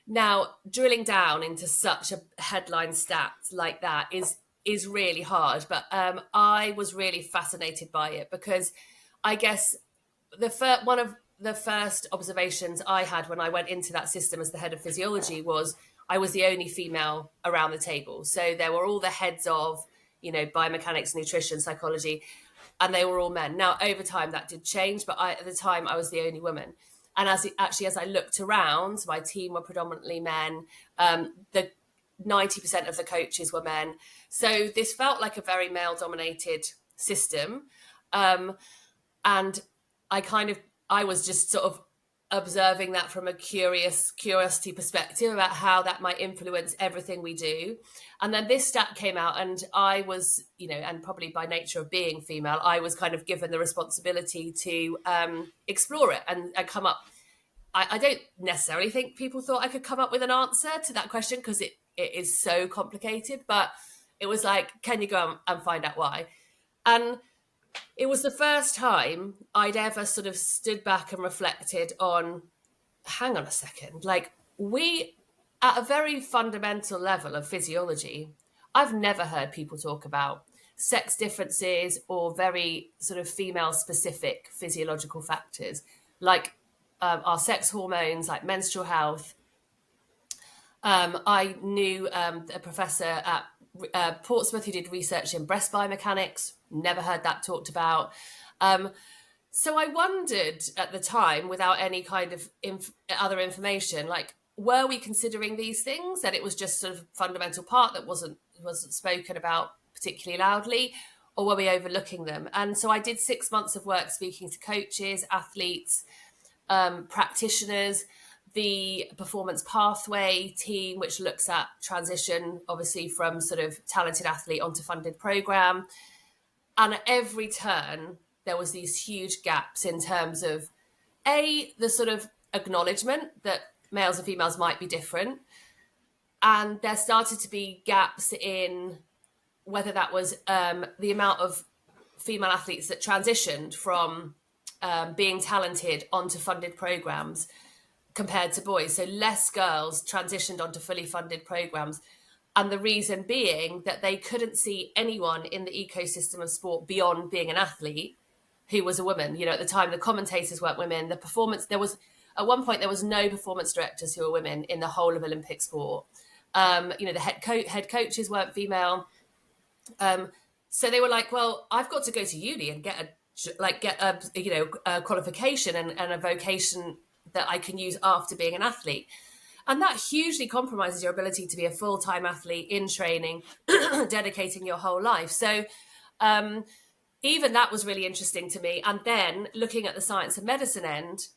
Now, drilling down into such a headline stat like that is really hard, but I was really fascinated by it because I guess one of the first observations I had when I went into that system as the head of physiology was I was the only female around the table. So there were all the heads of, biomechanics, nutrition, psychology, and they were all men. Now, over time, that did change, but at the time, I was the only woman. And as I looked around, my team were predominantly men. The 90% of the coaches were men. So this felt like a very male-dominated system. And I was just sort of observing that from a curiosity perspective about how that might influence everything we do. And then this stat came out, and I was, and probably by nature of being female, I was kind of given the responsibility to explore it and come up. I don't necessarily think people thought I could come up with an answer to that question because it is so complicated, but it was like, can you go and find out why? And it was the first time I'd ever sort of stood back and reflected on, hang on a second, like we, at a very fundamental level of physiology, I've never heard people talk about sex differences or very sort of female specific physiological factors like our sex hormones, like menstrual health. I knew a professor at Portsmouth who did research in breast biomechanics. Never heard that talked about. So I wondered at the time, without any kind of other information, like, were we considering these things? That it was just sort of a fundamental part that wasn't spoken about particularly loudly, or were we overlooking them? And so I did 6 months of work speaking to coaches, athletes, practitioners, the performance pathway team, which looks at transition, obviously, from sort of talented athlete onto funded program. And at every turn, there was these huge gaps in terms of, the sort of acknowledgement that males and females might be different. And there started to be gaps in whether that was the amount of female athletes that transitioned from being talented onto funded programs compared to boys. So less girls transitioned onto fully funded programs. And the reason being that they couldn't see anyone in the ecosystem of sport beyond being an athlete who was a woman. At the time, the commentators weren't women. At one point, there was no performance directors who were women in the whole of Olympic sport. The head coaches weren't female. So they were like, well, I've got to go to uni and get a qualification and a vocation that I can use after being an athlete. And that hugely compromises your ability to be a full-time athlete in training, dedicating your whole life. So even that was really interesting to me. And then looking at the science and medicine end,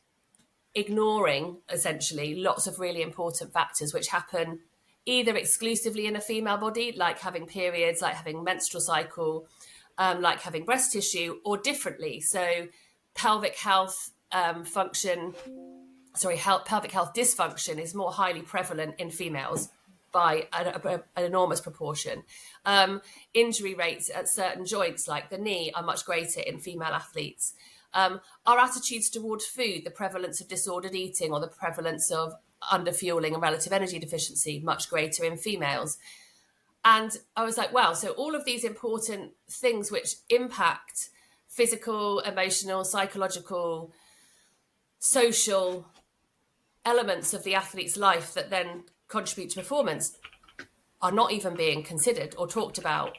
ignoring essentially lots of really important factors which happen either exclusively in a female body, like having periods, like having menstrual cycle, like having breast tissue, or differently. So pelvic health pelvic health dysfunction is more highly prevalent in females by an enormous proportion. Injury rates at certain joints like the knee are much greater in female athletes. Our attitudes towards food, the prevalence of disordered eating or the prevalence of underfueling and relative energy deficiency, much greater in females. And I was like, wow, so all of these important things which impact physical, emotional, psychological, social elements of the athlete's life that then contribute to performance are not even being considered or talked about.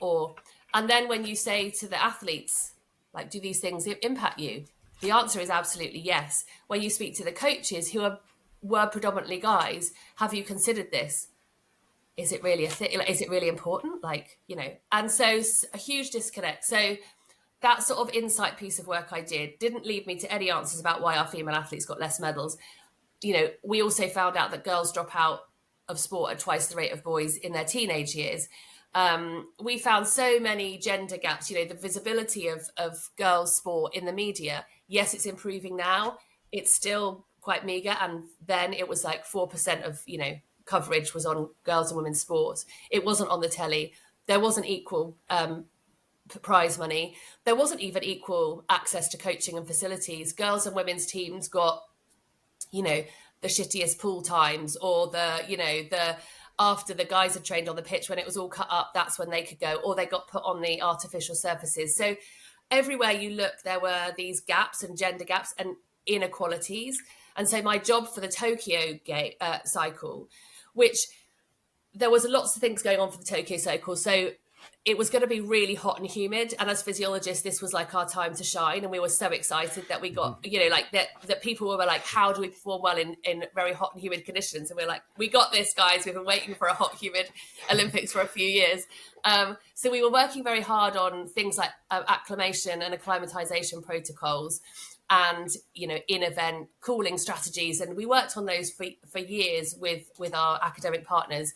And then when you say to the athletes, like, do these things impact you? The answer is absolutely yes. When you speak to the coaches who were predominantly guys, have you considered this? Is it really is it really important? Like, you know, and so a huge disconnect. So that sort of insight piece of work I didn't lead me to any answers about why our female athletes got less medals. You know, we also found out that girls drop out of sport at twice the rate of boys in their teenage years. We found so many gender gaps, you know, the visibility of girls' sport in the media. Yes, it's improving now. It's still quite meager. And then it was like 4% of, you know, coverage was on girls and women's sports. It wasn't on the telly. There wasn't equal prize money. There wasn't even equal access to coaching and facilities. Girls and women's teams got, you know, the shittiest pool times, or after the guys had trained on the pitch, when it was all cut up, that's when they could go, or they got put on the artificial surfaces. So everywhere you look, there were these gaps and gender gaps and inequalities. And so my job for the Tokyo cycle, which there was lots of things going on for the Tokyo cycle. So it was going to be really hot and humid. And as physiologists, this was like our time to shine. And we were so excited that we got, you know, like that people were like, how do we perform well in very hot and humid conditions? And we're like, we got this, guys. We've been waiting for a hot, humid Olympics for a few years. So we were working very hard on things like acclimation and acclimatization protocols and, you know, in-event cooling strategies. And we worked on those for years with our academic partners.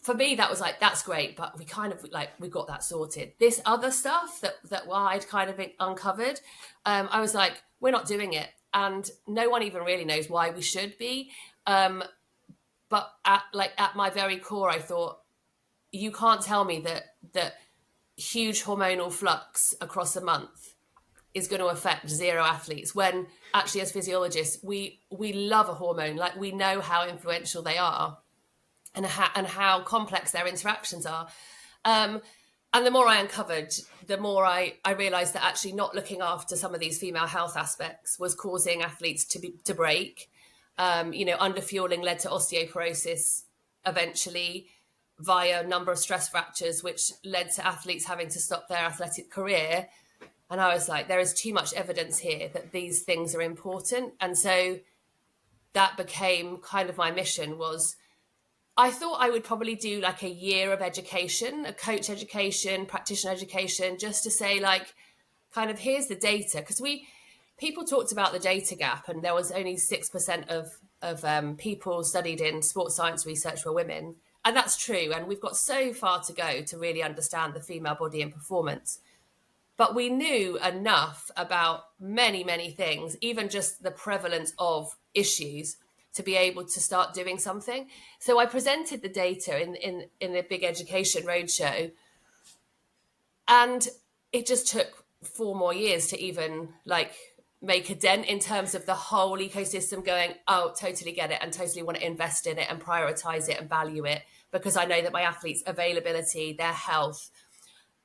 For me, that was like, that's great, but we kind of like, we got that sorted. This other stuff that I'd kind of uncovered, I was like, we're not doing it. And no one even really knows why we should be. But at my very core, I thought, you can't tell me that huge hormonal flux across a month is going to affect zero athletes, when actually as physiologists, we love a hormone. Like, we know how influential they are and how complex their interactions are. And the more I uncovered, the more I realized that actually not looking after some of these female health aspects was causing athletes to break. Underfueling led to osteoporosis eventually via a number of stress fractures, which led to athletes having to stop their athletic career. And I was like, there is too much evidence here that these things are important. And so that became kind of my mission. Was I thought I would probably do like a year of education, a coach education, practitioner education, just to say, like, kind of, here's the data. Because people talked about the data gap, and there was only 6% of people studied in sports science research were women. And that's true. And we've got so far to go to really understand the female body and performance. But we knew enough about many, many things, even just the prevalence of issues, to be able to start doing something. So I presented the data in a big education roadshow. And it just took 4 more years to even like make a dent in terms of the whole ecosystem going, oh, totally get it, and totally want to invest in it and prioritize it and value it, because I know that my athletes' availability, their health,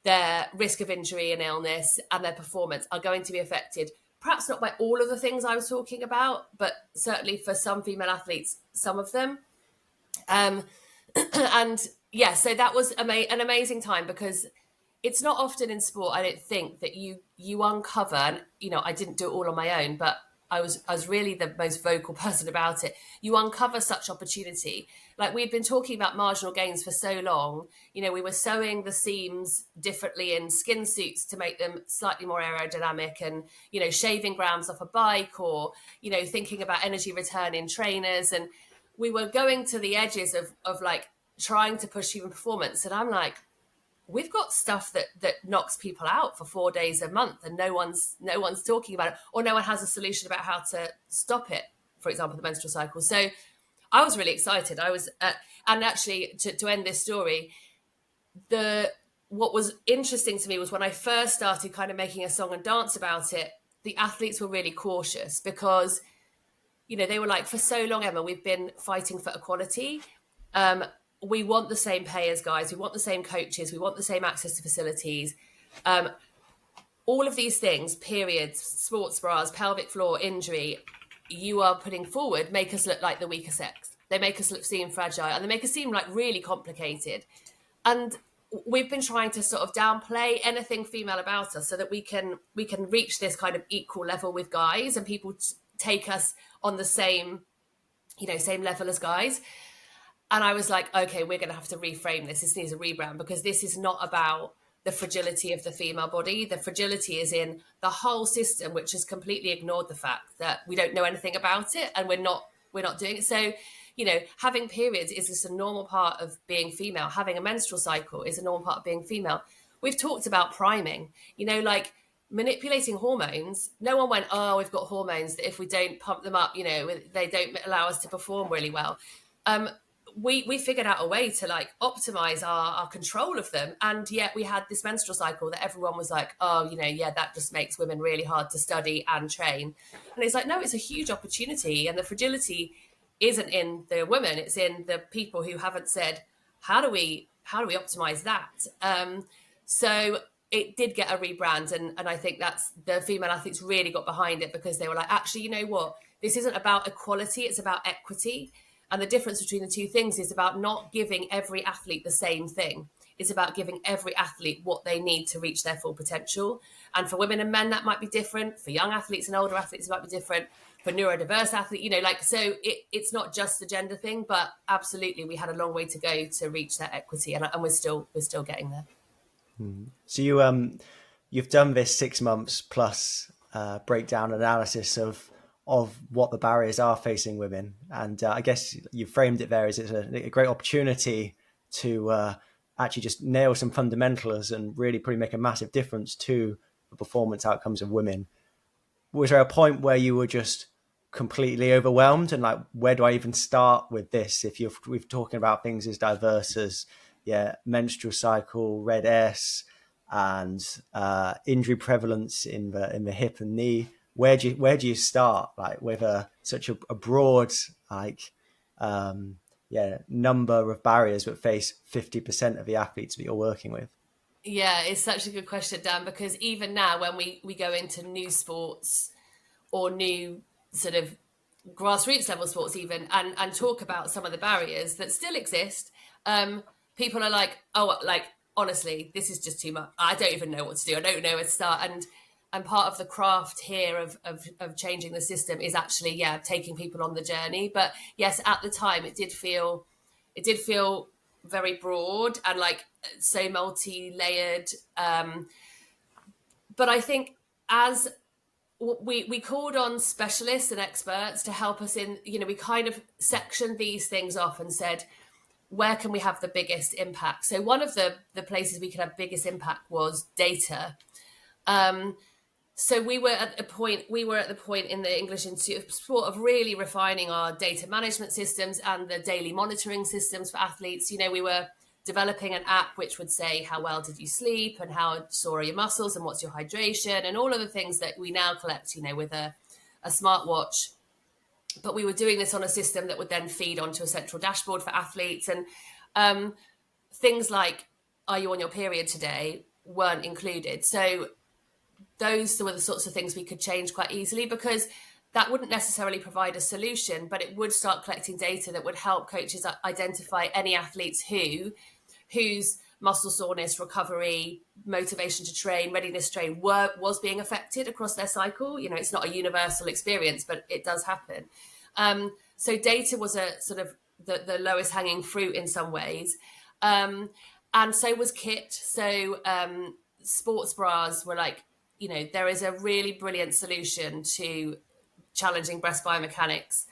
their risk of injury and illness, and their performance are going to be affected. Perhaps not by all of the things I was talking about, but certainly for some female athletes, some of them. And yeah, so that was an amazing time, because it's not often in sport, I don't think, that you uncover, and, you know, I didn't do it all on my own, but I was really the most vocal person about it. You uncover such opportunity. Like, we'd been talking about marginal gains for so long. You know, we were sewing the seams differently in skin suits to make them slightly more aerodynamic, and, you know, shaving grams off a bike, or, you know, thinking about energy return in trainers. And we were going to the edges of like trying to push human performance. And I'm like, we've got stuff that knocks people out for 4 days a month, and no one's talking about it, or no one has a solution about how to stop it. For example, the menstrual cycle. So I was really excited. I was, and actually, to end this story, what was interesting to me was when I first started kind of making a song and dance about it, the athletes were really cautious because, they were like, for so long, Emma, we've been fighting for equality. We want the same pay as guys. We want the same coaches. We want the same access to facilities. All of these things, periods, sports bras, pelvic floor, injury, you are putting forward make us look like the weaker sex. They make us seem fragile, and they make us seem like really complicated. And we've been trying to sort of downplay anything female about us so that we can reach this kind of equal level with guys, and people take us on the same level as guys. And I was like, okay, we're going to have to reframe this. This needs a rebrand, because this is not about the fragility of the female body. The fragility is in the whole system, which has completely ignored the fact that we don't know anything about it, and we're not doing it. So, having periods is just a normal part of being female. Having a menstrual cycle is a normal part of being female. We've talked about priming, like manipulating hormones. No one went, oh, we've got hormones that if we don't pump them up, they don't allow us to perform really well. We figured out a way to like optimize our control of them. And yet we had this menstrual cycle that everyone was like, oh, that just makes women really hard to study and train. And it's like, no, it's a huge opportunity. And the fragility isn't in the women, it's in the people who haven't said, how do we optimize that? So it did get a rebrand. And I think that's the female athletes really got behind it, because they were like, actually, you know what? This isn't about equality, it's about equity. And the difference between the two things is about not giving every athlete the same thing. It's about giving every athlete what they need to reach their full potential. And for women and men, that might be different. For young athletes and older athletes, it might be different. For neurodiverse athletes, so it's not just the gender thing, but absolutely we had a long way to go to reach that equity. And we're still getting there. So you've done this 6 months plus breakdown analysis of what the barriers are facing women, and I guess you framed it there as it's a great opportunity to actually just nail some fundamentals and really probably make a massive difference to the performance outcomes of women. Was there a point where you were just completely overwhelmed and like, where do I even start with this? If we're talking about things as diverse as menstrual cycle, red S, and injury prevalence in the hip and knee, where do you start, like with such a broad number of barriers that face 50% of the athletes that you're working with? Yeah, it's such a good question, Dan, because even now when we go into new sports or new sort of grassroots level sports even, and talk about some of the barriers that still exist, people are like, oh, like, honestly, this is just too much. I don't even know what to do. I don't know where to start. And part of the craft here of changing the system is actually, taking people on the journey. But yes, at the time it did feel very broad and like so multi-layered. But I think as we called on specialists and experts to help us in, we kind of sectioned these things off and said, where can we have the biggest impact? So one of the places we could have biggest impact was data. So we were at the point in the English Institute of Sport of really refining our data management systems and the daily monitoring systems for athletes. We were developing an app which would say, how well did you sleep and how sore are your muscles and what's your hydration and all of the things that we now collect, with a smartwatch. But we were doing this on a system that would then feed onto a central dashboard for athletes. And things like, are you on your period today, weren't included. So those were the sorts of things we could change quite easily, because that wouldn't necessarily provide a solution, but it would start collecting data that would help coaches identify any athletes whose muscle soreness, recovery, motivation to train, readiness to train was being affected across their cycle. It's not a universal experience, but it does happen. So data was a sort of the lowest hanging fruit in some ways. And so was kit. So sports bras were like, there is a really brilliant solution to challenging breast biomechanics,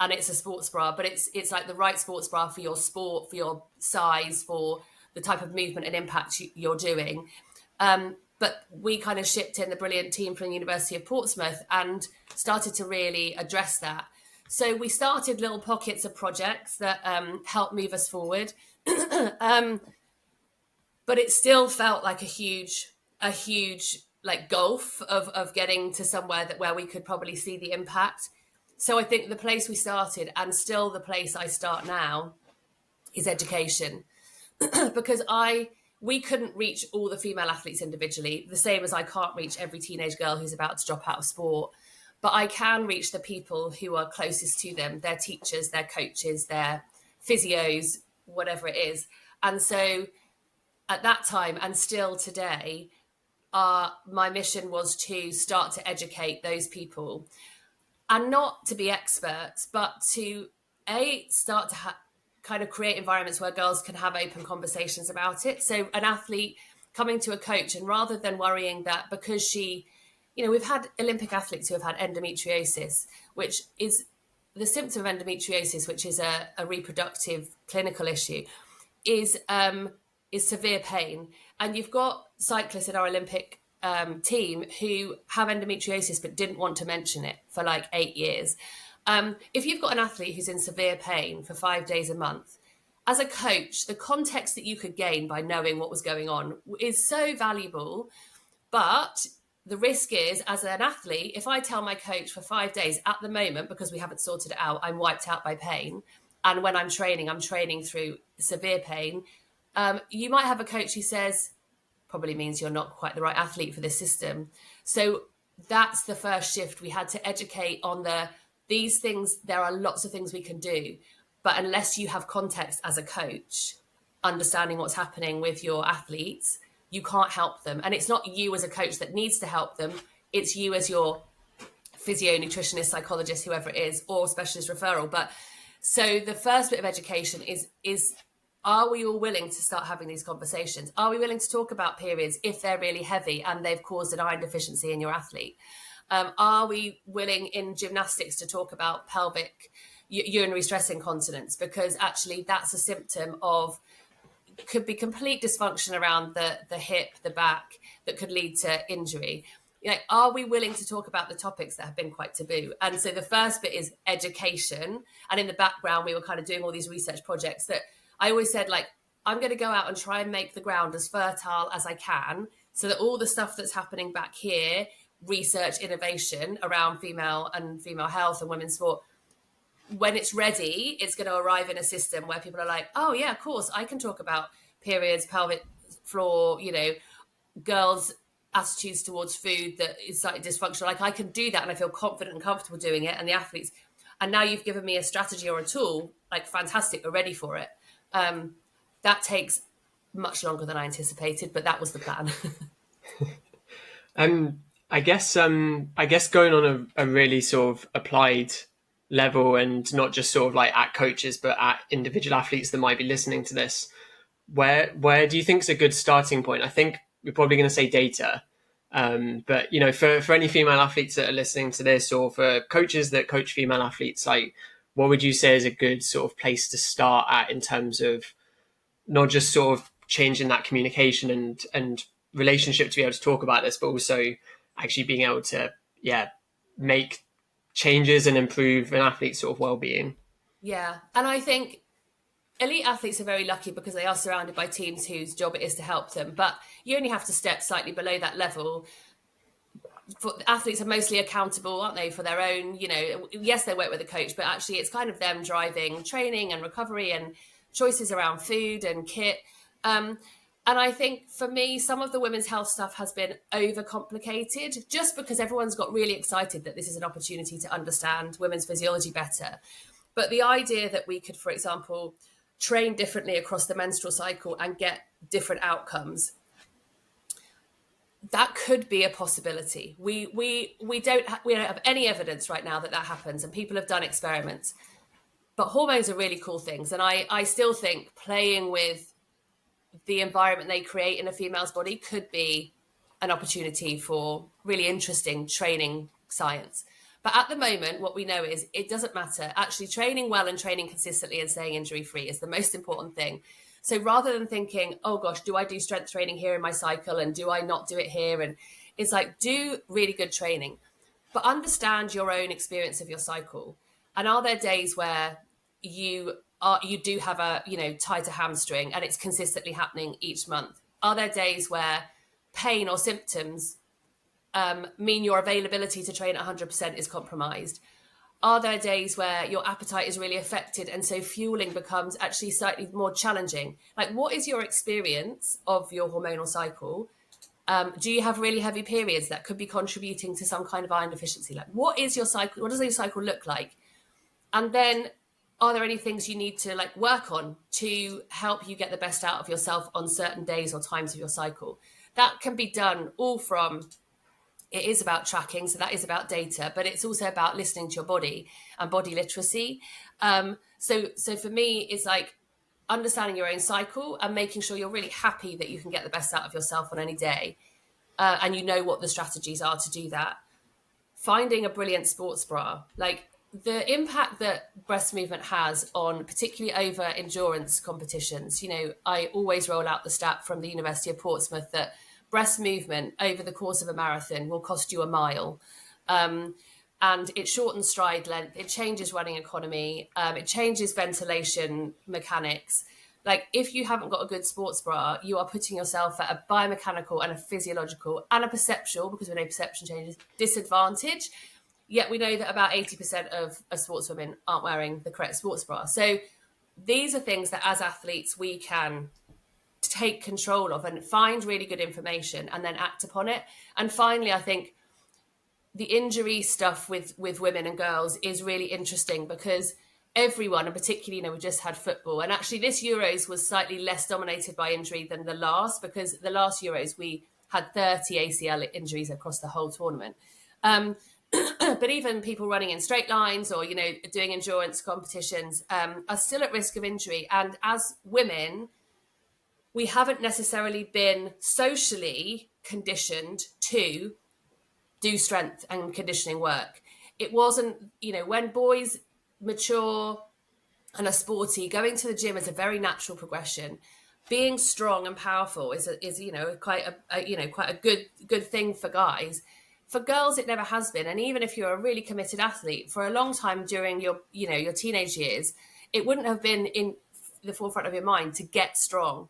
and it's a sports bra, but it's like the right sports bra for your sport, for your size, for the type of movement and impact you're doing. But we kind of shipped in the brilliant team from the University of Portsmouth and started to really address that. So we started little pockets of projects that helped move us forward. But it still felt like a huge like gulf of getting to somewhere where we could probably see the impact. So I think the place we started, and still the place I start now, is education. Because we couldn't reach all the female athletes individually, the same as I can't reach every teenage girl who's about to drop out of sport. But I can reach the people who are closest to them, their teachers, their coaches, their physios, whatever it is. And so at that time, and still today, my mission was to start to educate those people, and not to be experts, but to start to kind of create environments where girls can have open conversations about it. So an athlete coming to a coach, and rather than worrying that because she, we've had Olympic athletes who have had endometriosis, which is the symptom of endometriosis, which is a reproductive clinical issue, is severe pain. And you've got cyclists in our Olympic team who have endometriosis but didn't want to mention it for like 8 years. If you've got an athlete who's in severe pain for 5 days a month, as a coach, the context that you could gain by knowing what was going on is so valuable. But the risk is, as an athlete, if I tell my coach for 5 days at the moment, because we haven't sorted it out, I'm wiped out by pain. And when I'm training through severe pain. You might have a coach who says, probably means you're not quite the right athlete for this system. So that's the first shift. We had to educate on these things. There are lots of things we can do, but unless you have context as a coach, understanding what's happening with your athletes, you can't help them. And it's not you as a coach that needs to help them. It's you as your physio, nutritionist, psychologist, whoever it is, or specialist referral. But so the first bit of education is are we all willing to start having these conversations? Are we willing to talk about periods if they're really heavy and they've caused an iron deficiency in your athlete? Are we willing in gymnastics to talk about pelvic urinary stress incontinence? Because actually that's a symptom of, could be complete dysfunction around the hip, the back, that could lead to injury. Are we willing to talk about the topics that have been quite taboo? And so the first bit is education. And in the background, we were kind of doing all these research projects that I always said, like, I'm going to go out and try and make the ground as fertile as I can, so that all the stuff that's happening back here, research, innovation around female health and women's sport, when it's ready, it's going to arrive in a system where people are like, oh yeah, of course, I can talk about periods, pelvic floor, girls' attitudes towards food that is slightly dysfunctional. Like, I can do that and I feel confident and comfortable doing it. And the athletes, and now you've given me a strategy or a tool, like, fantastic, we're ready for it. That takes much longer than I anticipated, but that was the plan. I guess going on a really sort of applied level, and not just sort of like at coaches, but at individual athletes that might be listening to this, where do you think is a good starting point? I think we're probably going to say data, but for any female athletes that are listening to this, or for coaches that coach female athletes, like, what would you say is a good sort of place to start at, in terms of not just sort of changing that communication and relationship to be able to talk about this, but also actually being able to, make changes and improve an athlete's sort of well-being? Yeah. And I think elite athletes are very lucky because they are surrounded by teams whose job it is to help them. But you only have to step slightly below that level. Athletes are mostly accountable, aren't they, for their own, yes, they work with a coach, but actually it's kind of them driving training and recovery and choices around food and kit. And I think for me, some of the women's health stuff has been overcomplicated, just because everyone's got really excited that this is an opportunity to understand women's physiology better. But the idea that we could, for example, train differently across the menstrual cycle and get different outcomes, that could be a possibility. We don't have any evidence right now that happens, and people have done experiments. But hormones are really cool things, and I still think playing with the environment they create in a female's body could be an opportunity for really interesting training science. But at the moment, what we know is it doesn't matter. Actually, training well and training consistently and staying injury-free is the most important thing. So rather than thinking, oh gosh, do I do strength training here in my cycle and do I not do it here? And it's like, do really good training, but understand your own experience of your cycle. And are there days where you do have a, tighter hamstring and it's consistently happening each month? Are there days where pain or symptoms mean your availability to train at 100% is compromised? Are there days where your appetite is really affected and so fueling becomes actually slightly more challenging? Like, what is your experience of your hormonal cycle? Do you have really heavy periods that could be contributing to some kind of iron deficiency? Like, what is your cycle? What does your cycle look like? And then, are there any things you need to work on to help you get the best out of yourself on certain days or times of your cycle? That can be done all from, it is about tracking, so that is about data, but it's also about listening to your body and body literacy. So for me, it's like understanding your own cycle and making sure you're really happy that you can get the best out of yourself on any day. And you know what the strategies are to do that. Finding a brilliant sports bra, the impact that breast movement has on particularly over endurance competitions. I always roll out the stat from the University of Portsmouth that breast movement over the course of a marathon will cost you a mile. And it shortens stride length, it changes running economy, it changes ventilation mechanics. If you haven't got a good sports bra, you are putting yourself at a biomechanical and a physiological and a perceptual, because we know perception changes, disadvantage. Yet we know that about 80% of sportswomen aren't wearing the correct sports bra. So these are things that as athletes we can take control of and find really good information and then act upon it. And finally, I think the injury stuff with women and girls is really interesting because everyone, and particularly, we just had football, and actually this Euros was slightly less dominated by injury than the last, because the last Euros we had 30 ACL injuries across the whole tournament. But even people running in straight lines or, doing endurance competitions are still at risk of injury. And as women, we haven't necessarily been socially conditioned to do strength and conditioning work. It wasn't, when boys mature and are sporty, going to the gym is a very natural progression. Being strong and powerful is quite a good thing for guys. For girls, it never has been. And even if you're a really committed athlete, for a long time during your teenage years, it wouldn't have been in the forefront of your mind to get strong.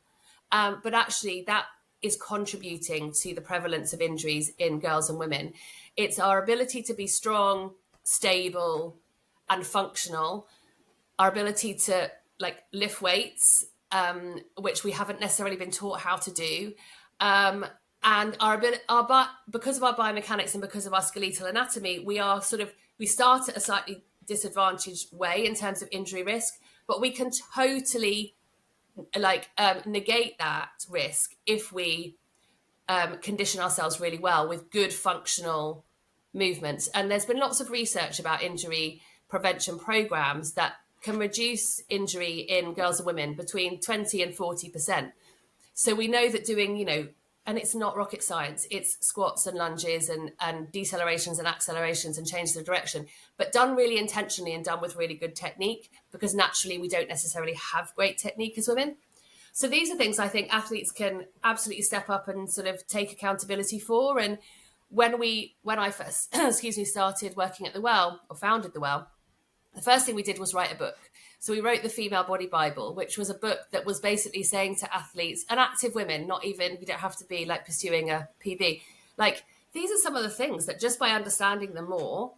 But actually, that is contributing to the prevalence of injuries in girls and women. It's our ability to be strong, stable, and functional. Our ability to lift weights, which we haven't necessarily been taught how to do. And because of our biomechanics and because of our skeletal anatomy, we start at a slightly disadvantaged way in terms of injury risk, but we can totally negate that risk if we condition ourselves really well with good functional movements. And there's been lots of research about injury prevention programs that can reduce injury in girls and women between 20 and 40%. So we know that doing, and it's not rocket science, it's squats and lunges and decelerations and accelerations and changes of direction, but done really intentionally and done with really good technique, because naturally we don't necessarily have great technique as women. So these are things I think athletes can absolutely step up and sort of take accountability for. And when I first, started working at The Well, or founded The Well, the first thing we did was write a book. So we wrote the Female Body Bible, which was a book that was basically saying to athletes and active women, you don't have to be pursuing a PB. These are some of the things that just by understanding them more,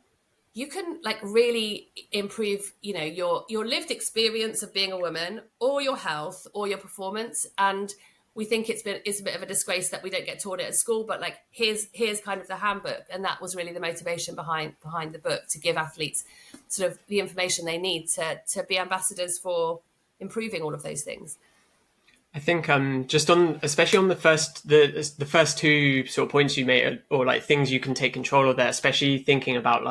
you can really improve, your lived experience of being a woman, or your health, or your performance. And we think it's a bit of a disgrace that we don't get taught it at school, but here's kind of the handbook. And that was really the motivation behind the book, to give athletes sort of the information they need to be ambassadors for improving all of those things. I think especially on the first two sort of points you made, or things you can take control of there, especially thinking about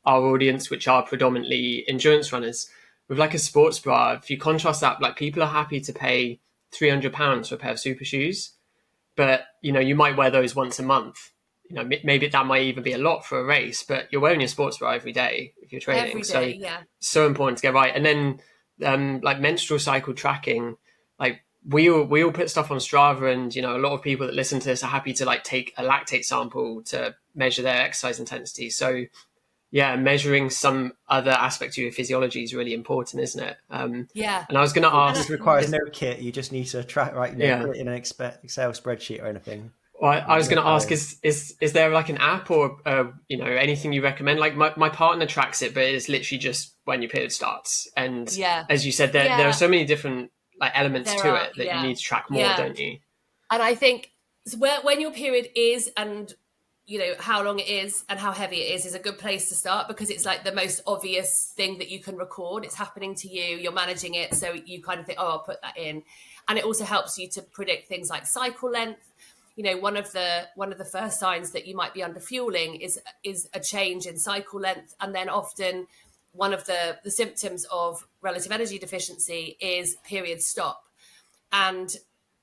our audience, which are predominantly endurance runners, with a sports bra. If you contrast that, people are happy to pay £300 for a pair of super shoes, but you might wear those once a month. Maybe that might even be a lot for a race, but you're wearing your sports bra every day if you're training. Yeah. So important to get right. And then menstrual cycle tracking, we all put stuff on Strava, and a lot of people that listen to this are happy to like take a lactate sample to measure their exercise intensity. So yeah, measuring some other aspect of your physiology is really important, isn't it? Yeah. And I was going to This ask, requires no kit. You just need to track, right? yeah. Put it in an Excel spreadsheet or anything. Well, I was going to ask, is there like an app or anything you recommend? Like my partner tracks it, but it's literally just when your period starts. And as you said, there are so many different like elements to it that you need to track more, don't you? And I think when your period is, and how long it is and how heavy it is a good place to start, because it's like the most obvious thing that you can record. It's happening to you, you're managing it, so you kind of think, oh, I'll put that in. And it also helps you to predict things like cycle length. One of the first signs that you might be under fueling is a change in cycle length. And then often one of the symptoms of relative energy deficiency is period stop. And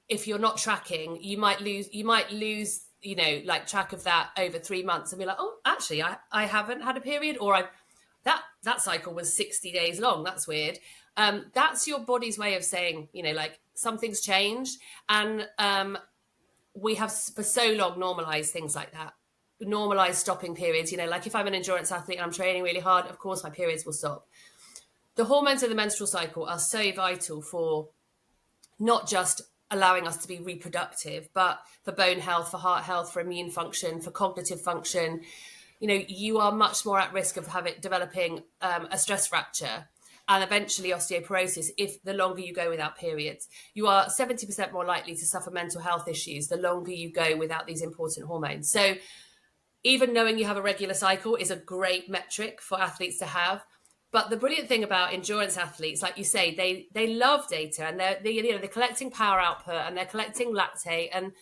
if you're not tracking, you might lose like track of that over 3 months and be like, oh, actually I haven't had a period, or that cycle was 60 days long. That's weird. That's your body's way of saying, like something's changed. And we have for so long normalized things like that, normalized stopping periods. Like if I'm an endurance athlete and I'm training really hard, of course my periods will stop. The hormones of the menstrual cycle are so vital for not just allowing us to be reproductive, but for bone health, for heart health, for immune function, for cognitive function. You are much more at risk of developing a stress fracture and eventually osteoporosis if the longer you go without periods. You are 70% more likely to suffer mental health issues the longer you go without these important hormones. So even knowing you have a regular cycle is a great metric for athletes to have. But the brilliant thing about endurance athletes, like you say, they love data, and they're collecting power output, and they're collecting lactate, and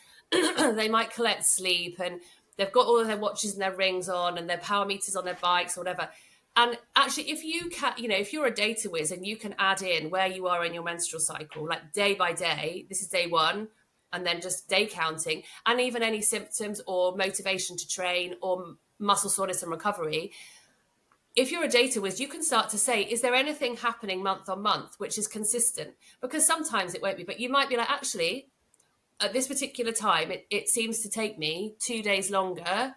they might collect sleep, and they've got all of their watches and their rings on, and their power meters on their bikes or whatever. And actually, if you can, if you're a data whiz and you can add in where you are in your menstrual cycle, like day by day, this is day one, and then just day counting, and even any symptoms or motivation to train or muscle soreness and recovery. If you're a data whiz, you can start to say, is there anything happening month on month which is consistent? Because sometimes it won't be, but you might be like, actually, at this particular time, it seems to take me 2 days longer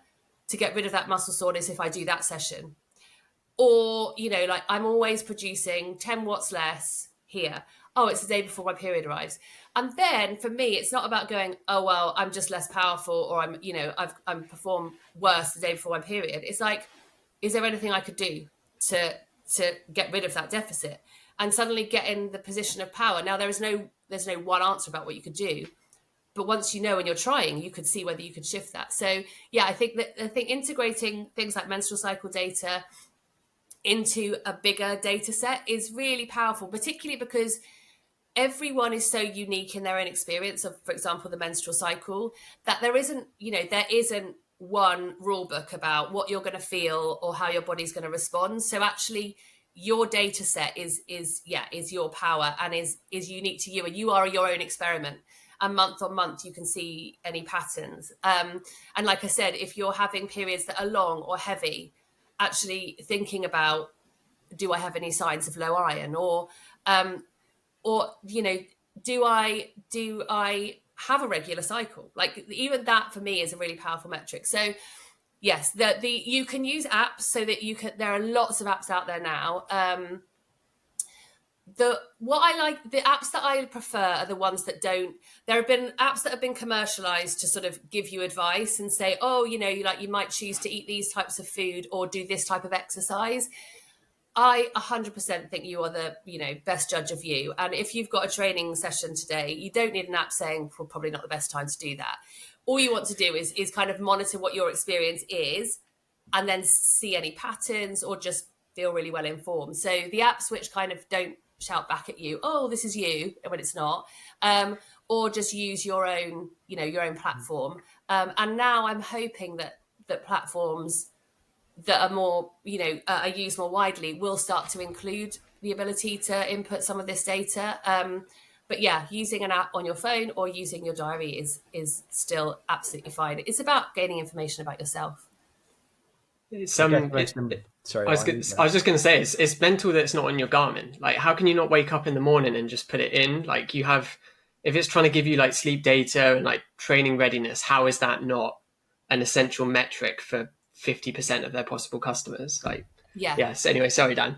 to get rid of that muscle soreness if I do that session. Or, like I'm always producing 10 watts less here. Oh, it's the day before my period arrives. And then for me, it's not about going, oh, well, I'm just less powerful, or I'm perform worse the day before my period. It's like, is there anything I could do to get rid of that deficit and suddenly get in the position of power? Now, there's no one answer about what you could do, but once you know and you're trying, you could see whether you could shift that. So yeah, I think integrating things like menstrual cycle data into a bigger data set is really powerful, particularly because everyone is so unique in their own experience of, for example, the menstrual cycle, that there isn't one rule book about what you're going to feel or how your body's going to respond. So actually your data set is your power and is unique to you, and you are your own experiment. And month on month, you can see any patterns. And like I said, if you're having periods that are long or heavy, actually thinking about, do I have any signs of low iron, or do I have a regular cycle? Like even that for me is a really powerful metric. So yes, you can use apps so that there are lots of apps out there now. The apps that I prefer are the ones that don't. There have been apps that have been commercialized to sort of give you advice and say, oh, you might choose to eat these types of food or do this type of exercise. I 100% think you are the best judge of you. And if you've got a training session today, you don't need an app saying, well, probably not the best time to do that. All you want to do is kind of monitor what your experience is, and then see any patterns, or just feel really well informed. So the apps which kind of don't shout back at you, oh, this is you, when it's not, or just use your own platform. And now I'm hoping that platforms that are more, are used more widely will start to include the ability to input some of this data. But yeah, using an app on your phone or using your diary is still absolutely fine. It's about gaining information about yourself. Sorry, I was just going to say, it's mental that it's not on your Garmin. Like, how can you not wake up in the morning and just put it in? Like, you have if it's trying to give you like sleep data and like training readiness, how is that not an essential metric for 50% of their possible customers? Like, Yeah. yes. Anyway, sorry, Dan.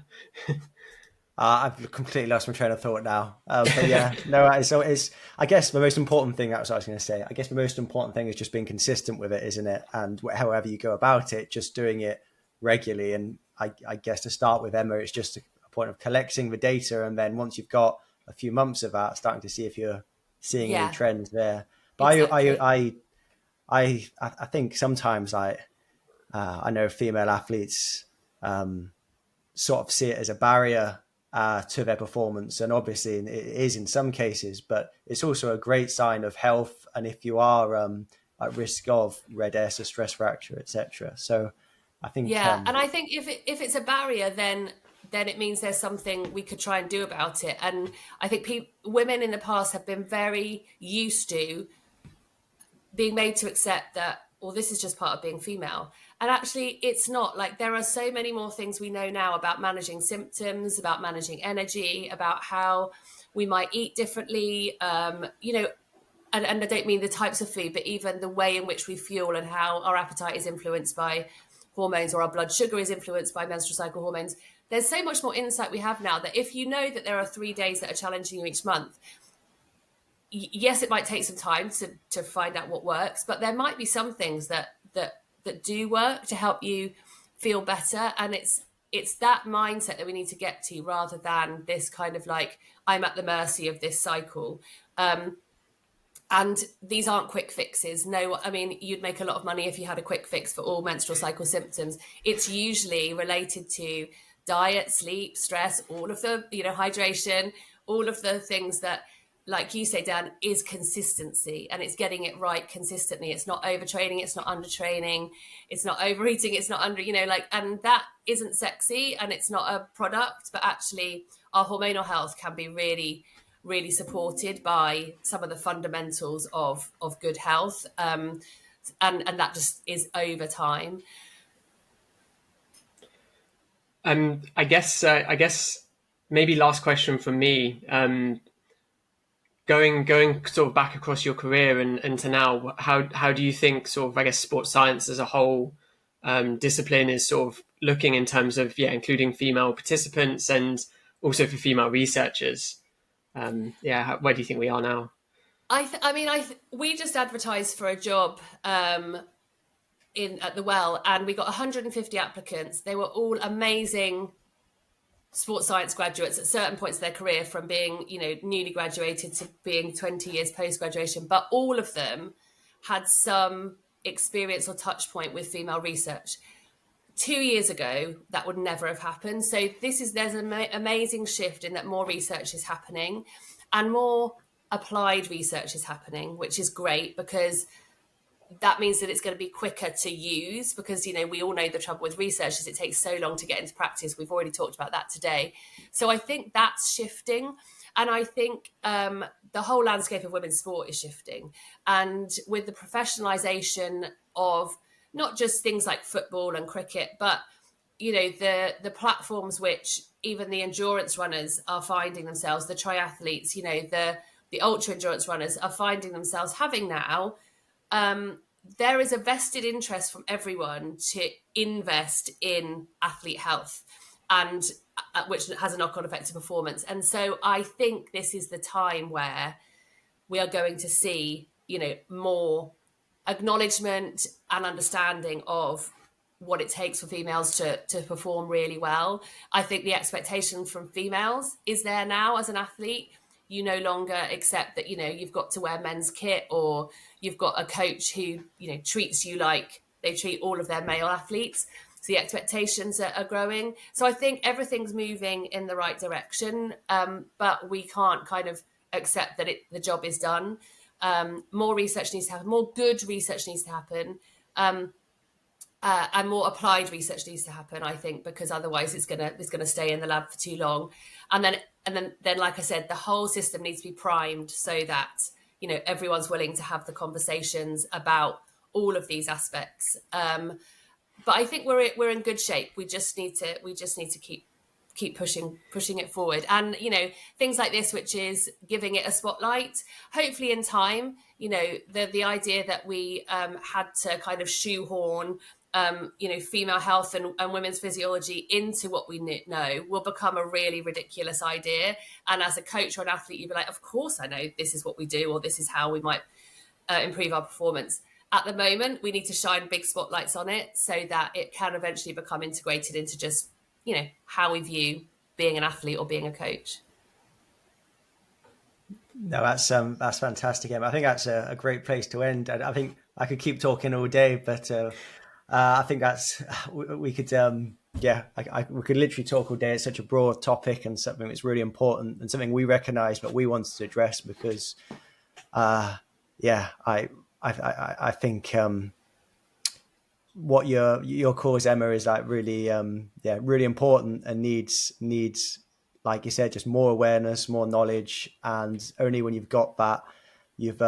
I've completely lost my train of thought now. But yeah, no, so it's, I guess the most important thing, that's what I was going to say. I guess the most important thing is just being consistent with it, isn't it? And however you go about it, just doing it regularly. And I guess to start with, Emma, it's just a point of collecting the data. And then once you've got a few months of that, starting to see if you're seeing any trends there. But Exactly. I think sometimes I know female athletes sort of see it as a barrier to their performance, and obviously it is in some cases, but it's also a great sign of health. And if you are at risk of red S or stress fracture, etc. So I think and I think if it's a barrier, then it means there's something we could try and do about it. And I think women in the past have been very used to being made to accept that, well, this is just part of being female. And actually, it's not. Like, there are so many more things we know now about managing symptoms, about managing energy, about how we might eat differently, and I don't mean the types of food, but even the way in which we fuel and how our appetite is influenced by hormones, or our blood sugar is influenced by menstrual cycle hormones. There's so much more insight we have now that if you know that there are 3 days that are challenging you each month, yes, it might take some time to find out what works, but there might be some things that do work to help you feel better. And it's that mindset that we need to get to, rather than this kind of like, I'm at the mercy of this cycle. And these aren't quick fixes. No, I mean, you'd make a lot of money if you had a quick fix for all menstrual cycle symptoms. It's usually related to diet, sleep, stress, all of the, hydration, all of the things that, like you say, Dan, is consistency, and it's getting it right consistently. It's not overtraining, it's not undertraining, it's not overeating, it's not and that isn't sexy and it's not a product, but actually our hormonal health can be really, really supported by some of the fundamentals of good health. And that just is over time. I guess maybe last question from me. Going sort of back across your career and to now, how do you think sort of, I guess, sports science as a whole discipline is sort of looking in terms of including female participants and also for female researchers? Where do you think we are now? We just advertised for a job at the Well, and we got 150 applicants. They were all amazing sports science graduates at certain points of their career, from being, newly graduated to being 20 years post-graduation. But all of them had some experience or touch point with female research. 2 years ago, that would never have happened. So there's an amazing shift in that more research is happening and more applied research is happening, which is great, because that means that it's going to be quicker to use, because, we all know the trouble with research is it takes so long to get into practice. We've already talked about that today. So I think that's shifting. And I think the whole landscape of women's sport is shifting. And with the professionalization of not just things like football and cricket, but, the platforms which even the endurance runners are finding themselves, the triathletes, the ultra endurance runners are finding themselves having now, there is a vested interest from everyone to invest in athlete health, and which has a knock-on effect to performance. And so I think this is the time where we are going to see, more acknowledgement and understanding of what it takes for females to perform really well. I think the expectation from females is there now as an athlete. You no longer accept that, you've got to wear men's kit, or you've got a coach who, treats you like they treat all of their male athletes. So the expectations are growing. So I think everything's moving in the right direction, but we can't kind of accept that the job is done. More research needs to happen, more good research needs to happen, and more applied research needs to happen, I think, because otherwise it's gonna stay in the lab for too long. And then, like I said, the whole system needs to be primed so that, everyone's willing to have the conversations about all of these aspects. But I think we're in good shape. We just need to keep keep pushing it forward. And things like this, which is giving it a spotlight, hopefully in time, the idea that we had to kind of shoehorn female health and women's physiology into what we know will become a really ridiculous idea. And as a coach or an athlete, you'd be like, of course I know this is what we do, or this is how we might improve our performance. At the moment, we need to shine big spotlights on it so that it can eventually become integrated into just, how we view being an athlete or being a coach. No, that's fantastic, Emma. I think that's a great place to end. I think I could keep talking all day, but I think we could we could literally talk all day. It's such a broad topic and something that's really important and something we recognise, but we wanted to address because I think what your cause, Emma, is like really really important and needs, like you said, just more awareness, more knowledge, and only when you've got that, you've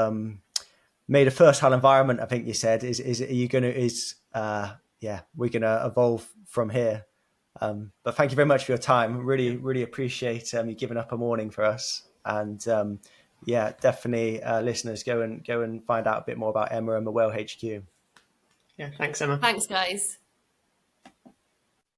made a fertile environment. I think you said we're gonna evolve from here. But thank you very much for your time. Really appreciate you giving up a morning for us. And definitely listeners, go and find out a bit more about Emma and the Well HQ. Yeah, thanks, Emma. Thanks, guys.